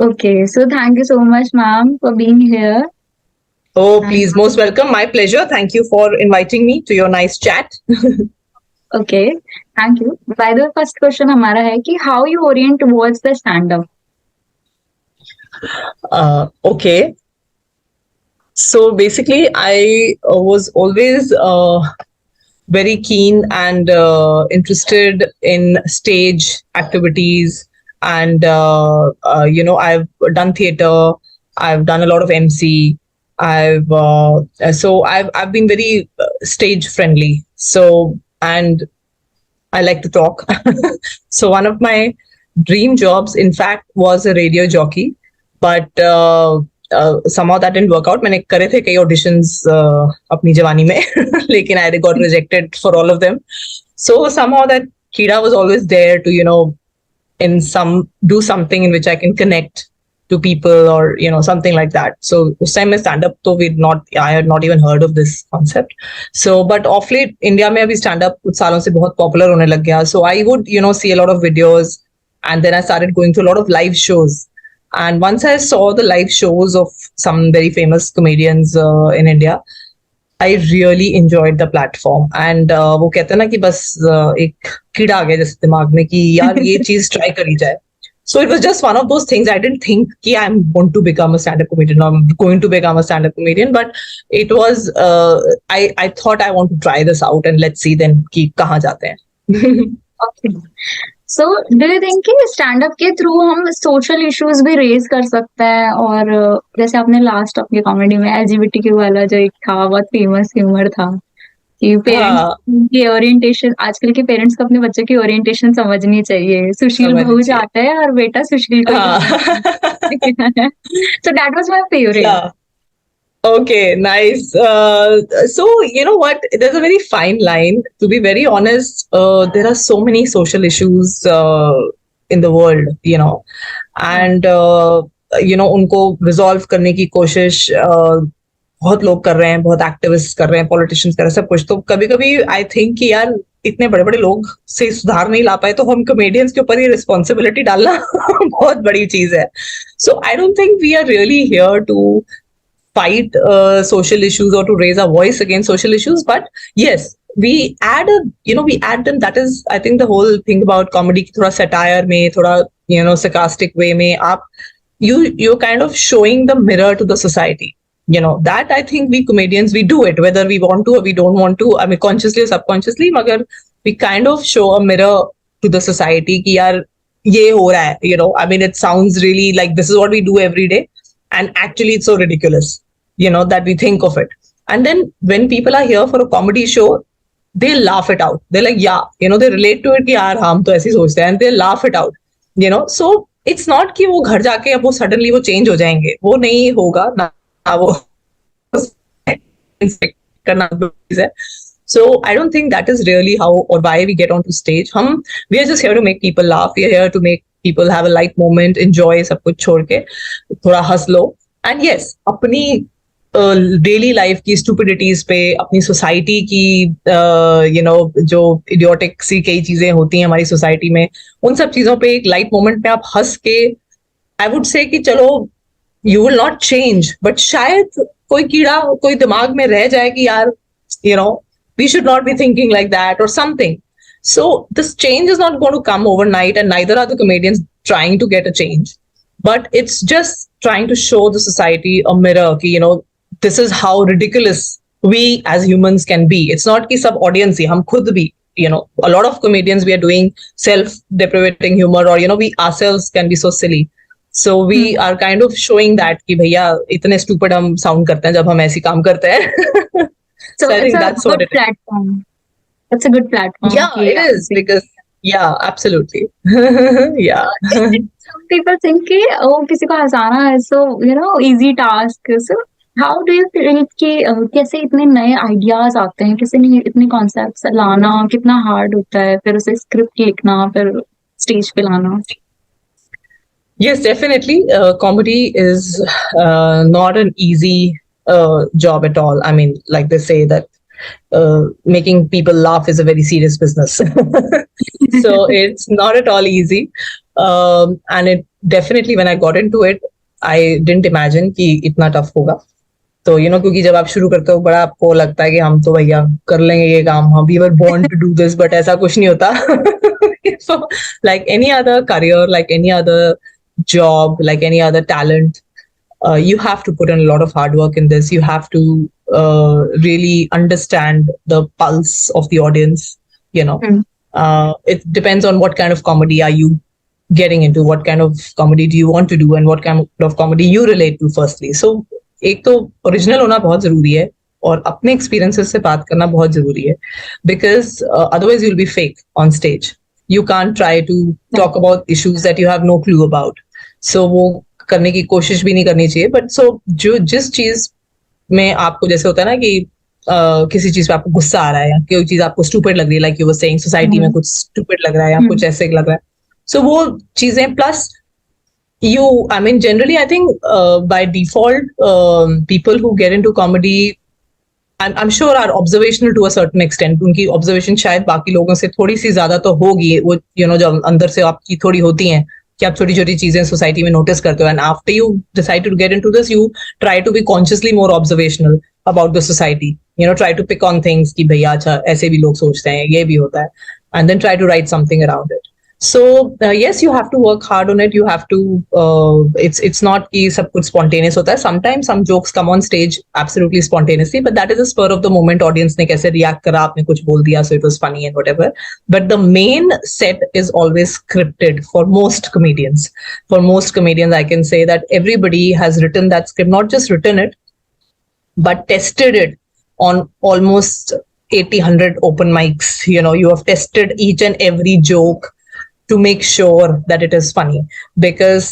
Okay, so thank you so much, ma'am, for being here. Oh, And please, most welcome. My pleasure. Thank you for inviting me to your nice chat. okay, thank you. By the way, first question हमारा है कि how you orient towards the stand-up. Okay. So basically, I was always very keen and interested in stage activities. And, I've done theater, I've done a lot of MC. I've been very stage friendly. So, and I like to talk. So one of my dream jobs, in fact, was a radio jockey, but somehow that didn't work out. मैंने करे थे कई auditions अपनी जवानी में, लेकिन I got rejected for all of them. So somehow that कीड़ा was always there to do something in which I can connect to people or something like that. So उस time में stand up तो I had not even heard of this concept. So but of late India में अभी stand up कुछ सालों से बहुत popular होने लग गया. So I would see a lot of videos, and then I started going to a lot of live shows. And once I saw the live shows of some very famous comedians in India, I really enjoyed the platform. And वो कहते हैं ना कि बस एक कीड़ा आ गया जैसे दिमाग में कि यार ये चीज ट्राई करी जाए. So it was just one of those things. I didn't think कि I'm going to become a stand-up comedian or I'm going to become a stand-up comedian, but it was I thought I want to try this out and let's see then कि कहाँ जाते हैं. Okay. So, do you think कि stand up के through हम social issues भी raise कर सकते हैं? और जैसे आपने लास्ट अपनी कॉमेडी में LGBTQ वाला जो एक था बहुत फेमस ह्यूमर था कि पेरेंट्स की ओरिएंटेशन, आजकल के पेरेंट्स को अपने बच्चों की ओरिएंटेशन समझनी चाहिए. सुशील बहू चाहता है और बेटा सुशील को so that was my favorite. Yeah. Okay, nice. So, you know what? There's a very fine line. To be very honest, there are so many social issues in the world, and, उनको resolve करने की कोशिश बहुत लोग कर रहे हैं, बहुत activists कर रहे हैं, politicians कर रहे हैं, सब कुछ. तो कभी-कभी I think कि यार इतने बड़े-बड़े लोग से सुधार नहीं ला पाए तो हम comedians के ऊपर ये responsibility डालना बहुत बड़ी चीज है. So I don't think we are really here to fight social issues or to raise our voice against social issues, but yes, we add them. That is, I think, the whole thing about comedy. थोड़ा satire में, थोड़ा sarcastic way में, you're kind of showing the mirror to the society. That I think we comedians, we do it whether we want to or we don't want to. I mean, consciously or subconsciously, मगर we kind of show a mirror to the society कि यार ये हो रहा है. I mean, it sounds really like this is what we do every day. And actually, it's so ridiculous, that we think of it. And then when people are here for a comedy show, they laugh it out. They're like, yeah, they relate to it कि यार हम तो ऐसे ही सोचते हैं, and they laugh it out. So it's not कि वो घर जाके अब वो suddenly वो change हो जाएंगे. वो नहीं होगा ना वो करना है. So I don't think that is really how or why we get onto stage. We are just here to make people laugh. We are here to make people have a light moment, enjoy सब कुछ छोड़ के थोड़ा हंस लो. And yes, अपनी daily life की stupidities पे, अपनी सोसाइटी की जो इडियोटिक सी कई चीजें होती हैं हमारी सोसाइटी में, उन सब चीजों पे एक लाइट मोमेंट में आप हंस के, आई वुड से कि चलो you will not change, but शायद कोई कीड़ा कोई दिमाग में रह जाए कि यार we should not be thinking like that or something. So this change is not going to come overnight, and neither are the comedians trying to get a change, but it's just trying to show the society a mirror ki, this is how ridiculous we as humans can be. It's not ki sab audience hi, hum khud bhi, a lot of comedians, we are doing self-deprecating humor, or we ourselves can be so silly. So we are kind of showing that कि भैया इतने stupid हम sound करते हैं जब हम ऐसी काम करते हैं. So I think that's what it platform. It's a good platform. Yeah, it is because absolutely. Yeah. Some people think कि किसी को हंसाना है, so easy task. So how do you feel कि कैसे इतने नए ideas आते हैं, कैसे नहीं इतने concepts लाना कितना hard होता है, फिर उसे script लिखना, फिर stage पे लाना? Yes, definitely. Comedy is not an easy job at all. I mean, like they say that making people laugh is a very serious business. So it's not at all easy. And it definitely, when I got into it, I didn't imagine कि इतना tough होगा. तो क्योंकि जब आप शुरू करते हो बड़ा आपको लगता है कि हम तो भैया कर लेंगे ये काम, हम we were born to do this, but ऐसा कुछ नहीं होता. So like any other career, like any other job, like any other talent, you have to put in a lot of hard work in this. You have to really understand the pulse of the audience. Mm. It depends on what kind of comedy are you getting into, what kind of comedy do you want to do, and what kind of comedy you relate to firstly. So एक तो original होना बहुत जरूरी है और अपने experiences से बात करना बहुत जरूरी है, because otherwise you'll be fake on stage. You can't try to talk about issues that you have no clue about. So वो करने की कोशिश भी नहीं करनी चाहिए. बट जो जिस चीज में आपको, जैसे होता है ना कि किसी चीज पे आपको गुस्सा आ रहा है या कोई चीज आपको स्टूपिड लग रही है, like you were saying society में कुछ स्टूपिड लग रहा है या कुछ ऐसे लग रहा है, सो वो चीजें plus generally, I think by default, people who get into comedy, I'm sure are observational to a certain extent. उनकी observation शायद बाकी लोगों से थोड़ी सी ज्यादा तो होगी. वो जब अंदर से आपकी थोड़ी होती हैं कि आप छोटी छोटी चीजें सोसाइटी में नोटिस करते हो. And after you decide to get into this, you try to be consciously more observational about the society. Try to pick on things कि भैया अच्छा ऐसे भी लोग सोचते हैं, ये भी होता है, and then try to write something around it. So yes, you have to work hard on it. You have to. It's not कि सब कुछ spontaneous होता है. Sometimes some jokes come on stage absolutely spontaneously, but that is a spur of the moment. Audience ने कैसे react करा, आपने कुछ बोल दिया, so it was funny and whatever. But the main set is always scripted for most comedians. For most comedians, I can say that everybody has written that script, not just written it, but tested it on almost 80-100 open mics. You have tested each and every joke to make sure that it is funny, because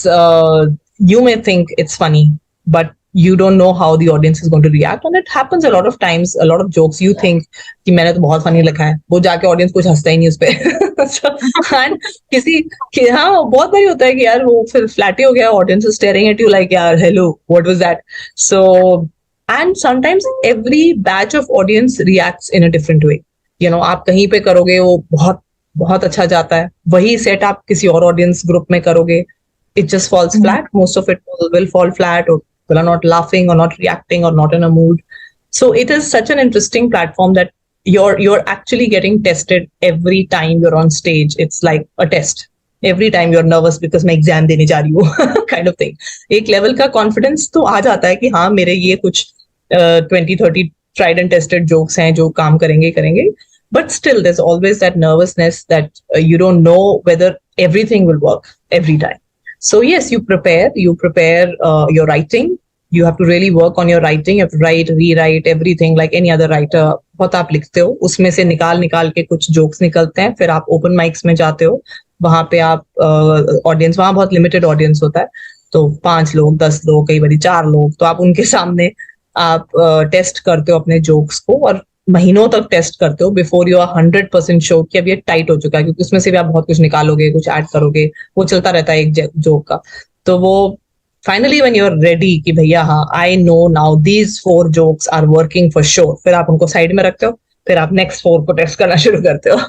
you may think it's funny, but you don't know how the audience is going to react. And it happens a lot of times. A lot of jokes you think कि मैंने तो बहुत funny लिखा है, वो जाके audience कुछ हंसता ही नहीं उस पे. And हाँ बहुत बारी होता है कि यार वो फिर flat ही हो गया, audience is staring at you like यार hello, what was that? So and sometimes every batch of audience reacts in a different way. आप कहीं पे करोगे वो बहुत बहुत अच्छा जाता है, वही सेट आप किसी और ऑडियंस ग्रुप में करोगे, it just falls flat. Most of it will fall flat, or people are not laughing or not reacting or not in a mood. So it is such an interesting platform that you're actually getting tested every time you're on stage. It's like a test. Every time you're nervous because मैं exam देने जा रही हूँ kind of thing. एक level का confidence तो आ जाता है कि हाँ मेरे ये कुछ 20-30 tried and tested jokes हैं जो काम करेंगे. But still, there's always that nervousness that you don't know whether everything will work every time. So yes, you prepare your writing. You have to really work on your writing. You have to write, rewrite everything like any other writer. बहुत आप लिखते हो, उसमें से निकाल के कुछ jokes निकलते हैं, फिर आप open mics में जाते हो, वहाँ पे आप audience, वहाँ बहुत limited audience होता है, तो 5 लोग 10 लोग कई बार 4 लोग, तो आप उनके सामने आप टेस्ट करते हो अपने जोक्स को, और महीनों तक टेस्ट करते हो बिफोर यू आर 100% श्योर कि अब ये टाइट हो चुका है, क्योंकि उसमें से भी आप बहुत कुछ निकालोगे, कुछ ऐड करोगे, वो चलता रहता है एक जोक का. तो वो finally when you are ready कि भैया हाँ I know now these 4 jokes are working for sure, फिर आप उनको साइड में रखते हो, फिर आप नेक्स्ट 4 को टेस्ट करना शुरू करते हो.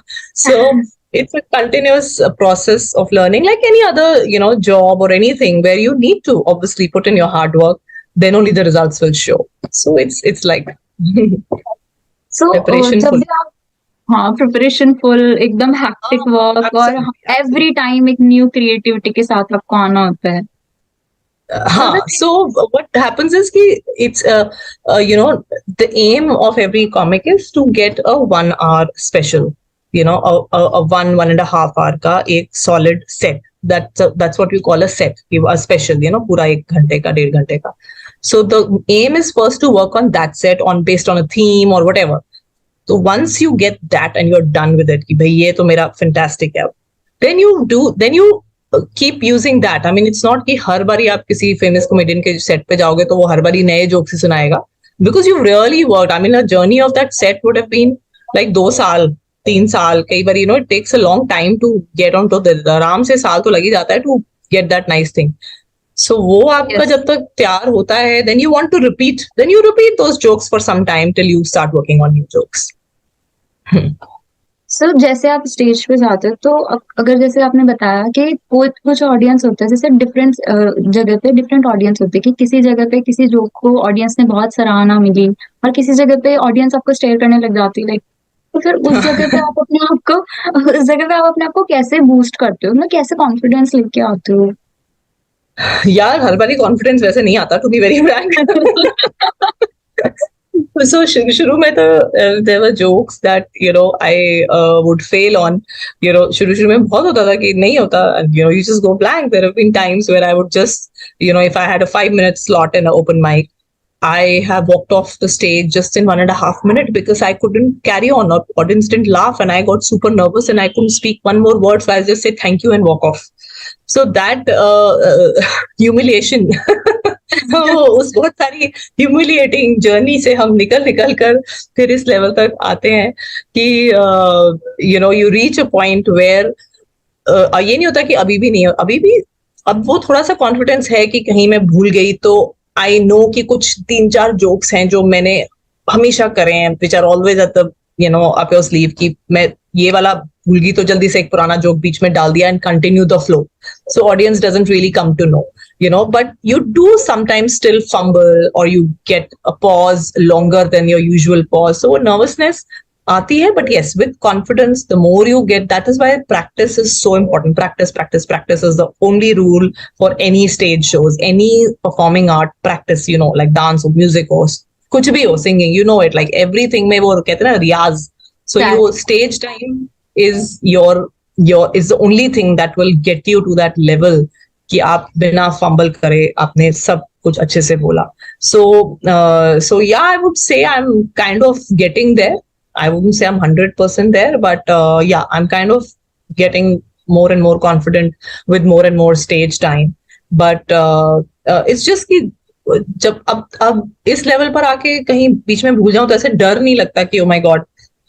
सो it's a continuous process of learning, like any other job or anything where you need to obviously put in your hard work, then only the results will show. So it's like So preparation जब full. भी आप हाँ preparation full एकदम hectic work, और Absolutely. Every time एक new creativity के साथ आपको आना होता है. So what happens is कि it's the aim of every comic is to get a 1 hour special, a 1.5 hour का एक solid set. That's what we call a set, a special, पूरा 1 घंटे का 1.5 घंटे का. So the aim is first to work on that set based on a theme or whatever. So once you get that and you're done with it, कि भाई ये तो मेरा fantastic है, then you keep using that. I mean, it's not कि हर बारी आप किसी famous comedian के set पे जाओगे तो वो हर बारी नए jokes ही सुनाएगा, because you've really worked. I mean, a journey of that set would have been like 2 साल 3 साल, कई बार it takes a long time to get onto the आराम से साल तो लग ही जाता है to get that nice thing. So वो आपका जब तक तैयार होता है, then you want to repeat, then you repeat those jokes for some time till you start working on new jokes. सो जैसे आप स्टेज पे जाते हो तो अगर जैसे आपने बताया कि कुछ ऑडियंस होता है, जैसे डिफरेंट जगह पे डिफरेंट ऑडियंस होते हैं, कि किसी जगह पे किसी जोक को ऑडियंस ने बहुत सराहना मिली और किसी जगह पे ऑडियंस आपको स्टेयर करने लग जाती है, लाइक तो फिर उस जगह पे आप अपने आप को उस जगह पे आप अपने आप को कैसे बूस्ट करते हो, मतलब कैसे कॉन्फिडेंस लेके आते हो? यार हर बारी कॉन्फिडेंस वैसे नहीं आता, to be very frank. So शुरू में तो there were jokes that I would fail on. शुरू में बहुत होता था कि नहीं होता, and you just go blank. There have been times where I would just, if I had a 5 minute slot in an open mic, I have walked off the stage just in 1.5 minutes because I couldn't carry on. Audience didn't laugh, and I got super nervous, and I couldn't speak one more word. So I just said thank you and walk off. So that humiliation. तो उस बहुत सारी humiliating journey से हम निकल निकल कर फिर इस लेवल तक आते हैं कि you reach a point where ये नहीं होता कि अभी भी नहीं, अभी भी अब वो थोड़ा सा कॉन्फिडेंस है कि कहीं मैं भूल गई तो आई नो कि कुछ 3-4 जोक्स हैं जो मैंने हमेशा करे हैं, which are always at the up your sleeve, कि मैं ये वाला भूल गई तो जल्दी से एक पुराना जोक बीच में डाल दिया and continue the flow, so audience doesn't really come to know, but you do sometimes still fumble or you get a pause longer than your usual pause, so nervousness aati hai. But yes, with confidence, the more you get, that is why practice is so important. Practice is the only rule for any stage shows, any performing art. Practice, like dance or music or kuch bhi ho, singing, it, like everything mein wo kehte na riyaz. So That- your stage time is is the only thing that will get you to that level कि आप बिना fumble करे आपने सब कुछ अच्छे से बोला. So yeah, I would say I'm kind of getting there. I wouldn't say I'm 100% there, but yeah, I'm kind of getting more and more confident with more and more stage time. But it's just कि जब अब इस level पर आके कहीं बीच में भूल जाऊं तो ऐसे डर नहीं लगता कि oh my god,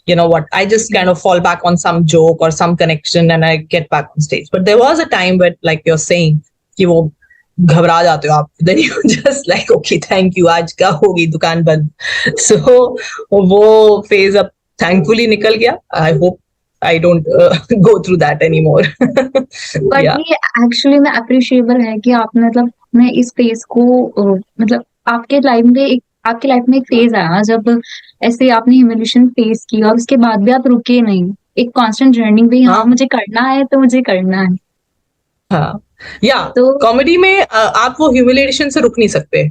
you know what, I just kind of fall back on some joke or some connection and I get back on stage. But there was a time where, like you're saying, कि वो घबरा जाते हो आप, then you just like okay thank you, आज का होगी दुकान बंद. So वो phase अब thankfully निकल गया. I hope I don't go through that anymore. But Yeah. ये एक्चुअली में अप्रिशिएबल है कि आपने मतलब अपने इस फेज को मतलब आपके लाइफ में एक फेज आया जब ऐसे आपने ह्यूमिलेशन फेस की और उसके बाद भी आप रुके नहीं, एक कांस्टेंट जर्नी भी, हाँ हाँ. मुझे करना है तो मुझे करना है. हाँ, या तो कॉमेडी में आप वो ह्यूमिलिएशन से रुक नहीं सकते.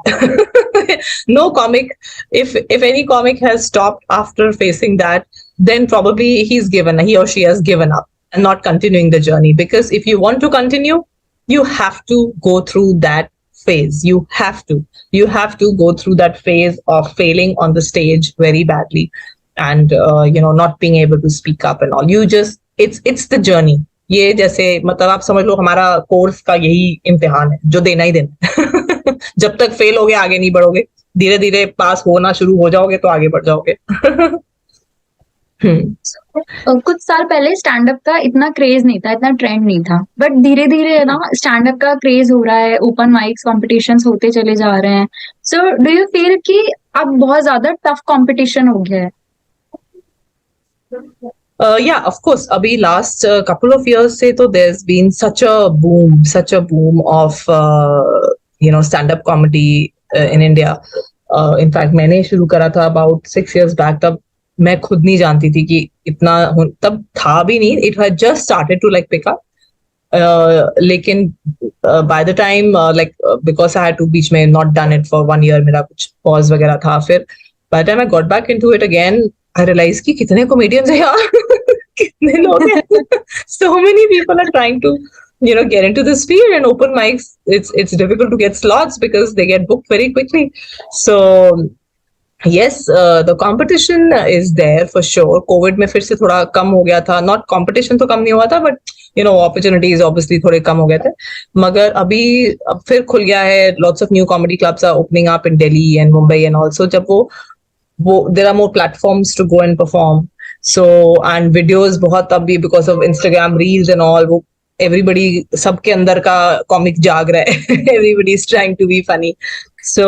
No comic, if any comic has stopped after facing that, then probably he or she has given up and not continuing the journey. Because if you want to continue, you have to go through that phase. You have to go through that phase of failing on the stage very badly, and not being able to speak up and all. It's the journey. ये जैसे मतलब आप समझ लो हमारा course का यही इम्तिहान है जो देना ही देना. जब तक फेल होगे आगे नहीं बढ़ोगे, धीरे धीरे पास होना शुरू हो जाओगे तो आगे बढ़ जाओगे. कुछ साल पहले स्टैंड अप का इतना क्रेज नहीं था, इतना ट्रेंड नहीं था, बट धीरे धीरे ना स्टैंड अप का क्रेज हो रहा है, ओपन माइक्स कॉम्पिटिशन्स होते चले जा रहे हैं. सो डू यू फील कि अब बहुत ज्यादा टफ कंपटीशन हो गया है? Yeah, of course. Abhi last couple of years se to there's been such a boom of stand-up comedy in India. In fact, मैंने शुरू करा था about 6 years back. तब मैं खुद नहीं जानती थी कि इतना तब था भी नहीं. It had just started to like pick up. लेकिन by the time because I had to बीच में not done it for 1 year, मेरा कुछ pause वगैरह था. फिर by the time I got back into it again, I realized कि कितने comedians हैं यार. कितने लोग हैं. So many people are trying to get into this field, and open mics, it's difficult to get slots because they get booked very quickly. So yes, the competition is there for sure. COVID में फिर से थोड़ा कम हो गया था. Not competition तो कम नहीं हुआ था, but opportunities obviously थोड़े कम हो गए थे. मगर अभी अब फिर खुल गया है. Lots of new comedy clubs are opening up in Delhi and Mumbai, and also जब वो there are more platforms to go and perform. So and videos बहुत अभी because of Instagram reels and all, वो everybody सबके अंदर का comic जाग रहा है. Everybody is trying to be funny. So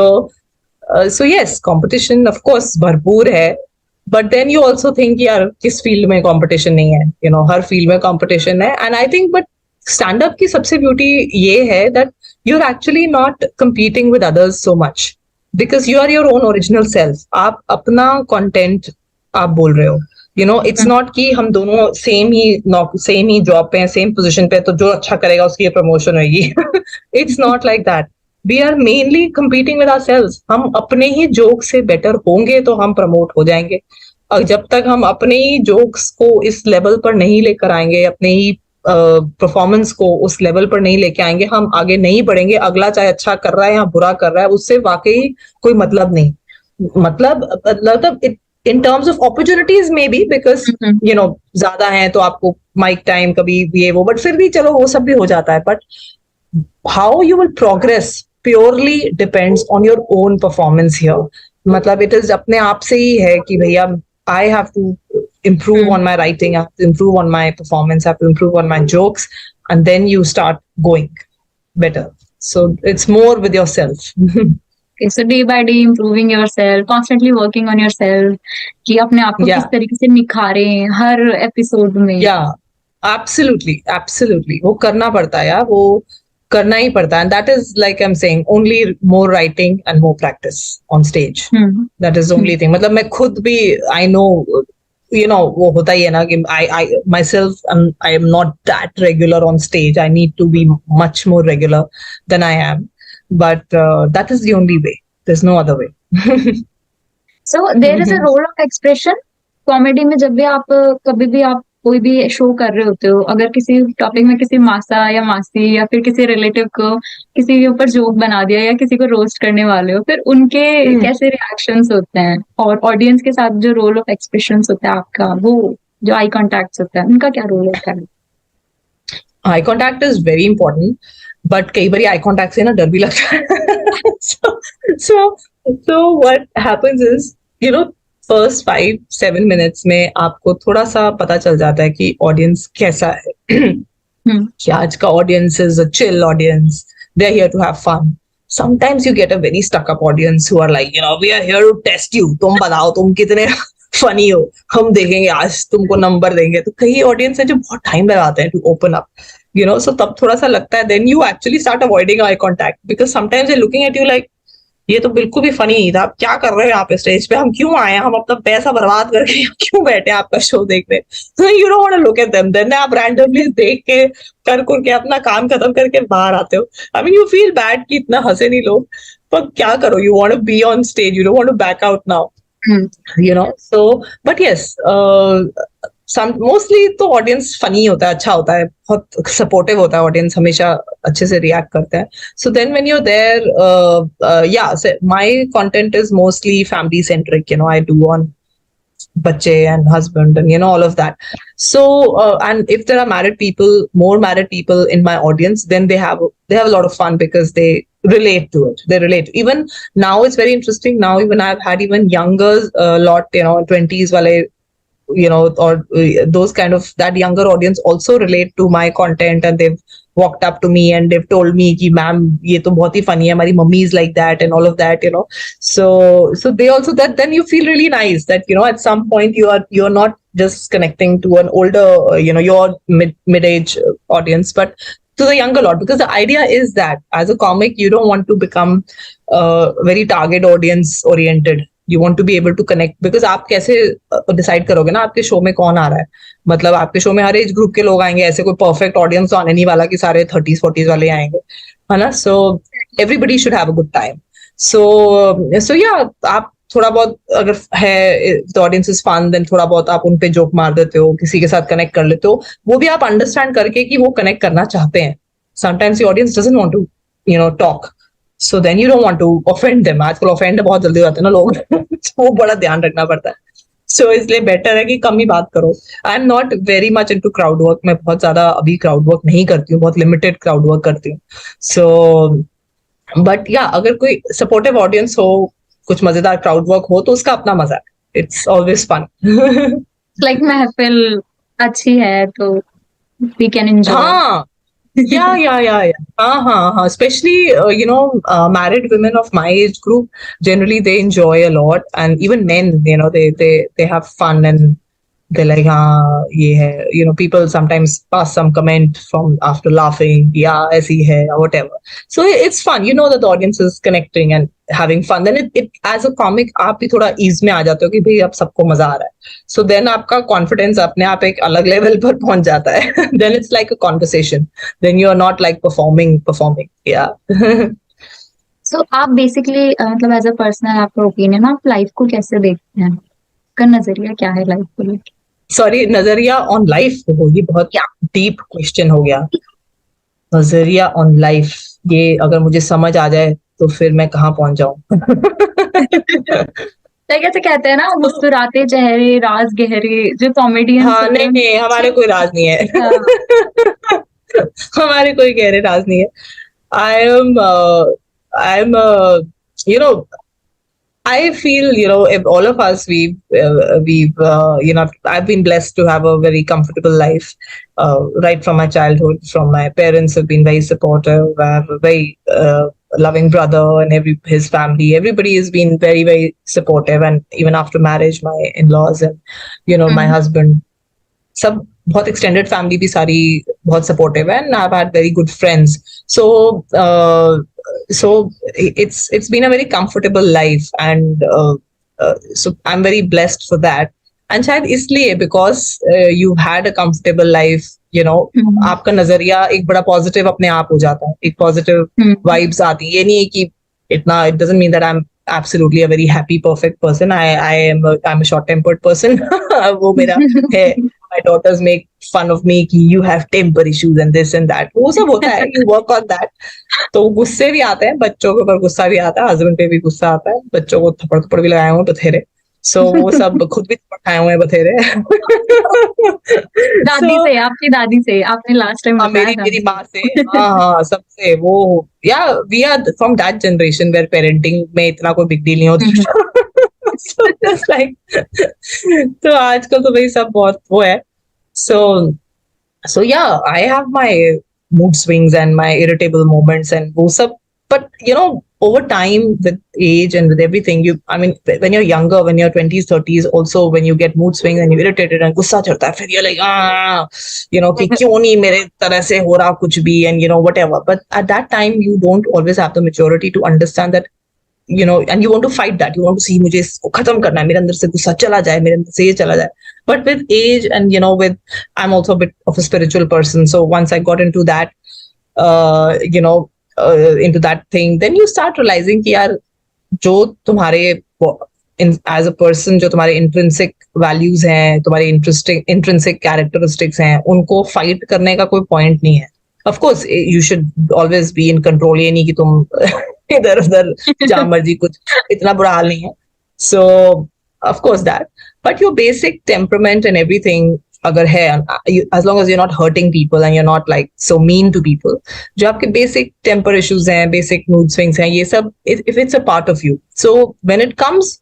yes, competition of course भरपूर है. But then you also think यार किस फील्ड में कंपटीशन नहीं है, हर फील्ड में कंपटीशन है. And I think but stand up की सबसे ब्यूटी ये है that you are actually not competing with others so much because you are your own original self. आप अपना कंटेंट आप बोल रहे हो. इट्स नॉट कि हम दोनों सेम ही जॉब पे हैं, सेम पोजीशन पे, तो जो अच्छा करेगा उसकी प्रमोशन होगी. It's not like that. We are mainly competing with ourselves. हम अपने ही जोक से बेटर होंगे तो हम प्रमोट हो जाएंगे. और जब तक हम अपने ही जोक्स को इस लेवल पर नहीं लेकर आएंगे, अपने ही परफॉर्मेंस को उस लेवल पर नहीं लेके आएंगे, हम आगे नहीं बढ़ेंगे. अगला चाहे अच्छा कर रहा है या बुरा कर रहा है, उससे वाकई कोई मतलब नहीं. मतलब इन टर्म्स ऑफ अपॉर्चुनिटीज में भी, बिकॉज ज्यादा है तो आपको माइक टाइम कभी ये वो, बट फिर भी चलो वो सब भी हो जाता है. But how you will progress purely depends on your own performance here. मतलब इट इज अपने आप से ही है कि भैया I have to improve on my writing, I have to improve on my performance, I have to improve on my jokes, and then you start going better. So it's more with yourself. Okay, so day by day improving yourself, constantly working on yourself, कि अपने आप को किस तरीके से निखारें हर episode में. Yeah, absolutely, absolutely. वो करना पड़ता है यार, वो करना ही पड़ता है. And that is like I'm saying, only more writing and more practice on stage. That is the only thing. मतलब मैं खुद भी I know, वो होता ही है ना कि I myself I am not that regular on stage. I need to be much more regular than I am. But that is the only way. There's no other way. So there is a role of expression. Comedy में जब भी आप कभी भी आप कोई भी show कर रहे होते हो, अगर किसी टॉपिक में किसी मासा या मासी या फिर किसी रिलेटिव को किसी के ऊपर जोक बना दिया या किसी को रोस्ट करने वाले हो, फिर उनके कैसे रिएक्शंस होते हैं, और ऑडियंस के साथ जो रोल ऑफ एक्सप्रेशंस होता है आपका, वो जो आई कॉन्टैक्ट होता है, उनका क्या रोल होता है? Eye contact is very important, but कई बार आई कॉन्टैक्ट से ना डर भी लगता है. so what happens is, first 5-7 minutes में आपको थोड़ा सा पता चल जाता है कि ऑडियंस कैसा है. कि आज का audience is a chill audience, they are here to have fun. Sometimes you get a very stuck up audience who are like, we are here to test you. तुम बताओ तुम कितने फनी हो, हम देखेंगे आज, तुमको नंबर देंगे. तो कई ऑडियंस है जो बहुत टाइम लगाते हैं टू ओपन अप, so तब थोड़ा सा लगता है. Then you actually start avoiding eye contact because sometimes they're looking at you like, ये तो बिल्कुल भी फनी नहीं था, आप क्या कर रहे हो यहाँ पे स्टेज पे, हम क्यों आए हैं, हम अपना पैसा बर्बाद करके क्यों बैठे हैं आपका शो देखने. तो you don't want to look at them. Then आप रैंडमली देख के कर के अपना काम खत्म करके बाहर आते हो. I mean you feel bad कि इतना हंसे नहीं लोग, पर क्या करो, you want to be on stage, you don't want to back out now. So but yes, mostly तो ऑडियंस फनी होता है, अच्छा होता है, बहुत सपोर्टिव होता है ऑडियंस, हमेशा अच्छे से रिएक्ट करते हैं. So then when you are there, my content is mostly family centric. I do on बच्चे and husband and all of that. So and if there are more married people in my audience, then they have a lot of fun because they relate to it. They relate. Even now it's very interesting. Now even I've had even younger lot, 20s wale, or those kind of, that younger audience also relate to my content, and they've walked up to me and they've told me ki ma'am ye to bahut hi funny hai, hamari mummy is like that and all of that. So they also, that then you feel really nice that at some point you're not just connecting to an older your mid-age audience, but to the younger lot, because the idea is that as a comic you don't want to become very target audience oriented. You want to be able to connect, because आप कैसे decide करोगे ना आपके show में कौन आ रहा है. मतलब आपके शो में हर एज ग्रुप के लोग आएंगे, ऐसे कोई परफेक्ट ऑडियंस तो आने नहीं वाला कि सारे 30s 40s वाले आएंगे, है ना. So everybody should have a good time. So या आप थोड़ा बहुत अगर है the audience is fun, then थोड़ा बहुत आप उन पे जोक मार देते हो, किसी के साथ कनेक्ट कर लेते हो, वो भी आप अंडरस्टैंड करके कि वो कनेक्ट करना चाहते हैं. Sometimes the audience doesn't want to talk, so then you don't want to offend them. आजकल ऑफेंड बहुत जल्दी होते हैं ना लोग. वो बड़ा ध्यान रखना पड़ता है. सो इसलिए बेटर है कि कम ही बात करो. I am not very much into crowd work. मैं बहुत ज्यादा अभी क्राउड वर्क नहीं करती हूँ, बहुत लिमिटेड क्राउड वर्क करती हूँ. सो बट या अगर कोई सपोर्टिव ऑडियंस हो, कुछ मजेदार क्राउड वर्क हो, तो उसका अपना मजा है. It's always fun. लाइक महफिल अच्छी है तो वी कैन एंजॉय. हाँ Yeah. हाँ. Especially, married women of my age group, generally they enjoy a lot, and even men, they have fun, and they're like, ये है. People sometimes pass some comment from after laughing, yeah, ऐसी है, or whatever. So it's fun, that the audience is connecting and having fun. Then it as a comic, आप भी थोड़ा ease में आ जाते हो कि भाई अब सबको मजा आ रहा है. So then आपका confidence अपने आप एक अलग level पर पहुंच जाता है. Then it's like a conversation. Then you are not like performing. Yeah. सो आप बेसिकली मतलब एज अ पर्सनल आपका ओपिनियन, आप लाइफ को कैसे देखते हैं, आपका नजरिया क्या है लाइफ को लेके? सॉरी, नजरिया ऑन लाइफ हो, ये बहुत क्या? डीप क्वेश्चन हो गया. नजरिया ऑन लाइफ, ये अगर मुझे समझ आ जाए तो फिर मैं कहाँ पहुंच जाऊं. तो कैसे कहते हैं ना, मुस्कुराते चेहरे राज गहरे, जो कॉमेडियंस हाँ, होते नहीं हैं नहीं, हमारे कोई राज नहीं है. हमारे कोई गहरे राज नहीं है. I M you know I feel, if all of us, I've been blessed to have a very comfortable life, right from my childhood. From my parents have been very supportive. I have a very loving brother and his family. Everybody has been very, very supportive. And even after marriage, my in-laws and, my husband, सब बहुत extended family भी सारी बहुत supportive है, and I've had very good friends. So it's been a very comfortable life, and so I'm very blessed for that. And शायद इसलिए, because you've had a comfortable life, आपका नजरिया एक बड़ा positive अपने आप हो जाता है, एक positive vibes आती है. ये नहीं है कि इतना, it doesn't mean that I'm absolutely a very happy perfect person. I'm a short tempered person. वो मेरा है. My daughters make fun of me कि you have temper issues and this and that. वो सब होता है, you work on that. तो गुस्से भी आते हैं, बच्चों के ऊपर गुस्सा भी आता है, हस्बैंड पे भी गुस्सा आता है, बच्चों को थप्पड़ थप्पड़ भी लगाए हुए बथेरे. सो वो सब खुद भी थप्पड़ खाए हुए हैं बथेरे. दादी सो से, आपकी दादी से आपने लास्ट टाइम हाँ, बताया मेरी दादी माँ से. हाँ, सबसे वो. Yeah we are from that generation where parenting में इतना कोई बिग डील नहीं होता. So just like, तो आजकल तो भाई सब बहुत वो है. So yeah, I have my mood swings and my irritable moments and वो सब. But over time, with age and with everything, I mean, when you're younger, when you're 20s, 30s, also when you get mood swings and you're irritated and गुस्सा चढ़ता है, फिर you're like, कि क्यों नहीं मेरे तरह से हो रहा कुछ भी, and whatever. But at that time, you don't always have the maturity to understand that, and you want to fight that. You want to see मुझे इसको खत्म करना है, मेरे अंदर से गुस्सा चला जाए, मेरे अंदर से ये चला जाए. But with age and, I'm also a bit of a spiritual person. So once I got into that, into that thing, then you start realizing कि यार, जो तुम्हारे as a person, जो तुम्हारे intrinsic values हैं, तुम्हारे intrinsic characteristics हैं, उनको fight करने का कोई point नहीं है. Of course, you should always be in control. ये नहीं कि तुम इधर उधर जहाँ मर्जी, कुछ इतना बुरा हाल नहीं है. So of course that, but your basic temperament and everything, अगर है, as long as you're not hurting people and you're not like so mean to people, जो आपके basic temper issues हैं, basic mood swings हैं, ये सब, if it's a part of you, so when it comes,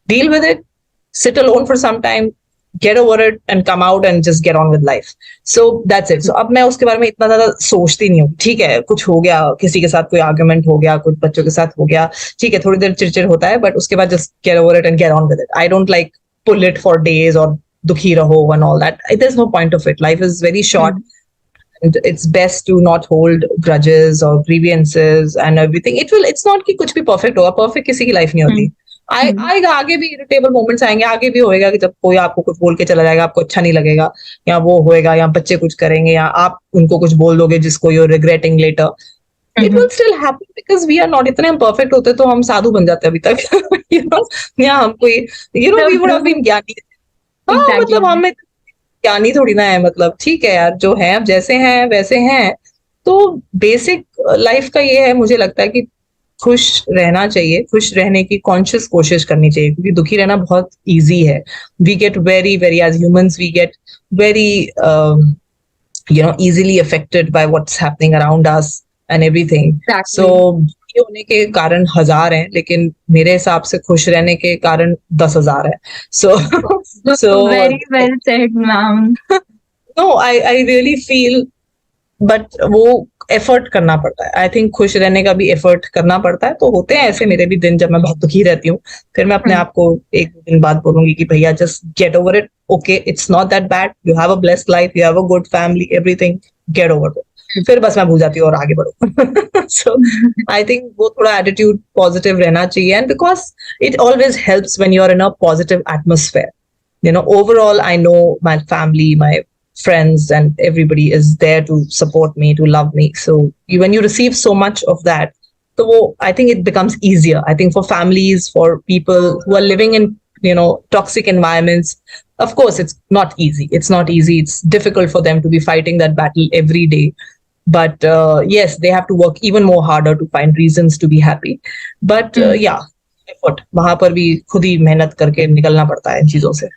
deal with it, sit alone for some time, get over it and come out and just get on with life. So that's it. So अब मैं उसके बारे में इतना ज्यादा सोचती नहीं हूँ. ठीक है, कुछ हो गया, किसी के साथ कोई आर्गुमेंट हो गया, कुछ बच्चों के साथ हो गया, ठीक है, थोड़ी देर चिड़चिड़ होता है, बट उसके बाद just get over it and get on with it. I don't like pull it for days or दुखी रहो and all that. There's no point of it. Life is very short. And it's best to not hold grudges or grievances and everything. It's not कि कुछ भी perfect होगा. Perfect किसी की life नहीं होती. आएगा, आगे भी irritable moments आएंगे, आगे भी होएगा कि जब कोई आपको कुछ बोल के चला जाएगा, आपको अच्छा नहीं लगेगा, या वो होएगा, या बच्चे कुछ करेंगे, या आप उनको कुछ बोल दोगे जिसको you're regretting later. It will still happen because we are not. इतने हम perfect होते तो हम साधु बन जाते अभी तक. या हम कोई, we would have been ज्ञानी. हाँ, मतलब हमें ज्ञानी थोड़ी ना है. मतलब ठीक है यार, जो है अब जैसे हैं वैसे हैं. तो बेसिक लाइफ का ये है, मुझे लगता है कि खुश रहना चाहिए, खुश रहने की कॉन्शियस कोशिश करनी चाहिए, क्योंकि दुखी रहना बहुत इजी है. We get very very, as humans we get very easily affected by what's happening around us and everything. Exactly. So दुखी होने के कारण हजार हैं, लेकिन मेरे हिसाब से खुश रहने के कारण 10,000 है. So very well said, ma'am. no, I really feel but वो एफर्ट करना पड़ता है, आई थिंक खुश रहने का भी एफर्ट करना पड़ता है। तो होते हैं ऐसे मेरे भी दिन जब मैं बहुत दुखी रहती हूँ, फिर मैं अपने आप को एक दो दिन बाद बोलूंगी कि भैया just get over it, okay it's not that bad, you have a blessed life, you have a good family, everything, get over it. फिर बस मैं भूल जाती हूँ और आगे बढ़ो। सो आई थिंक वो थोड़ा एटीट्यूड पॉजिटिव रहना चाहिए, and because it always helps when you are in a positive atmosphere. Overall, I know my family, my friends, and everybody is there to support me, to love me. So when you receive so much of that, so I think it becomes easier. I think for families, for people who are living in toxic environments, of course it's not easy. It's not easy. It's difficult for them to be fighting that battle every day. But yes, they have to work even more harder to find reasons to be happy. But yeah, effort वहां पर भी खुद ही मेहनत करके निकलना पड़ता है इन चीजों से।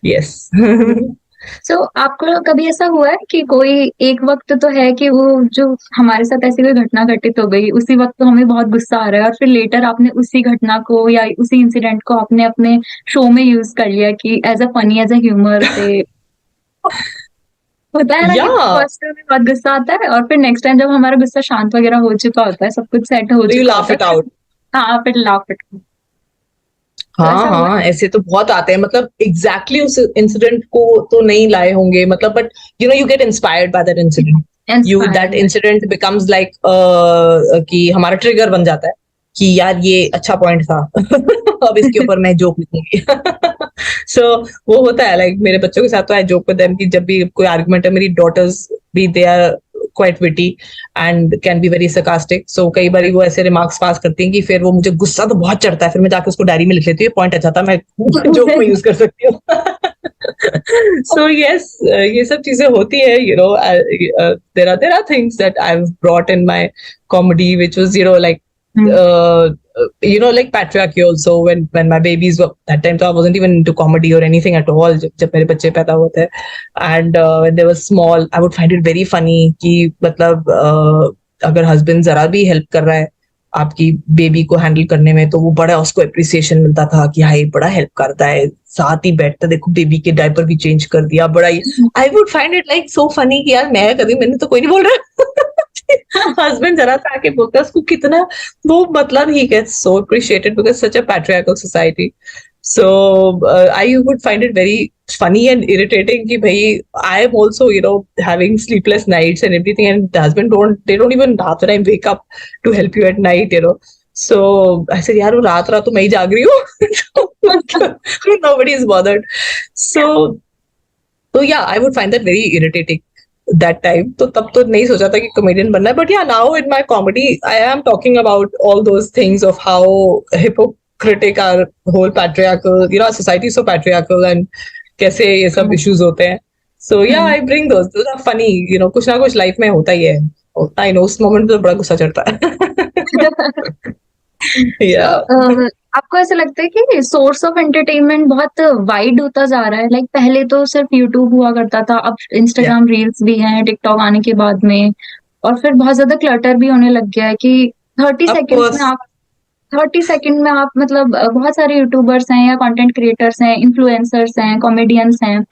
यस। सो आपको कभी ऐसा हुआ है कि कोई एक वक्त तो है कि वो जो हमारे साथ ऐसी कोई घटना घटित हो गई, उसी वक्त तो हमें बहुत गुस्सा आ रहा है और फिर लेटर आपने उसी घटना को या उसी इंसिडेंट को आपने अपने शो में यूज कर लिया कि as a funny, as a humour से होता है ना कि या फर्स्ट टाइम में बहुत गुस्सा आता है और फिर नेक्स्ट टाइम जब हमारा गुस्सा शांत वगैरह हो चुका होता है, सब कुछ सेट हो यू चुका लाफ होता है, इट आउट। हाँ फिर लाफ इट। तो हाँ ऐसा हुआ हाँ, ऐसे तो बहुत आते हैं, मतलब एग्जैक्टली उस इंसिडेंट को तो नहीं लाए होंगे, मतलब but you get inspired by that incident. You that inspired. Incident becomes like कि हमारा ट्रिगर बन जाता है कि यार ये अच्छा पॉइंट था। अब इसके ऊपर मैं जोक लिखूंगी। सो वो होता है, लाइक मेरे बच्चों के साथ तो आई जोक विद देम कि जब भी कोई आर्गुमेंट है, मेरी डॉटर्स भी they are quite witty and can be very sarcastic, so कई बार वो ऐसे रिमार्क्स पास करती हैं कि फिर वो मुझे गुस्सा तो बहुत चढ़ता है, फिर मैं जाके उसको डायरी में लिख लेती हूँ, पॉइंट अच्छा था, मैं जोक में यूज कर सकती हूँ। सो यस, ये सब चीजें होती है, there are things that I have brought in my comedy which was like like patriarchy also, when my babies were that time, so I wasn't even into comedy or anything at all जब मेरे बच्चे पैदा हुए थे, and when they were small I would find it very funny कि मतलब अगर husband जरा भी हेल्प कर रहा है आपकी बेबी को हैंडल करने में, तो वो बड़ा उसको अप्रिसिएशन मिलता था कि हाई बड़ा हेल्प करता है, साथ ही बैठता, देखो बेबी के डायपर भी चेंज कर दिया, बड़ा ही I would find it like so funny कि यार मैंने तो कोई नहीं बोल रहा। हस्बैंड जरा सा आके बोलता है उसको कितना वो, मतलब he gets so appreciated because such a patriarchal society. So I would find it very funny and irritating कि भाई I am also having sleepless nights and everything, and the husband don't even half the time wake up to help you at night. So I said यार वो रात तो मैं ही जाग रही हूँ। Nobody is bothered. So yeah, I would find that very irritating that time. तो तब तो नहीं सोचा था कि कॉमेडियन बनना है, but yeah, now in my comedy I am talking about all those things of how hypocritic our whole patriarchal, our society is so patriarchal, and कैसे ये सब issues होते हैं. So yeah, I bring those are funny, कुछ ना कुछ life में होता ही है। I know उस मोमेंट पे तो बड़ा गुस्सा चढ़ता है। Yeah. आपको ऐसा लगता है कि सोर्स ऑफ एंटरटेनमेंट बहुत वाइड होता जा रहा है? लाइक पहले तो सिर्फ यूट्यूब हुआ करता था, अब इंस्टाग्राम रील्स भी हैं, टिकटॉक आने के बाद में, और फिर बहुत ज्यादा क्लटर भी होने लग गया है कि 30 Of सेकंड्स में course. आप 30 सेकंड में आप मतलब बहुत सारे यूट्यूबर्स हैं या कंटेंट क्रिएटर्स हैं, इन्फ्लुएंसर्स हैं, कॉमेडियंस हैं।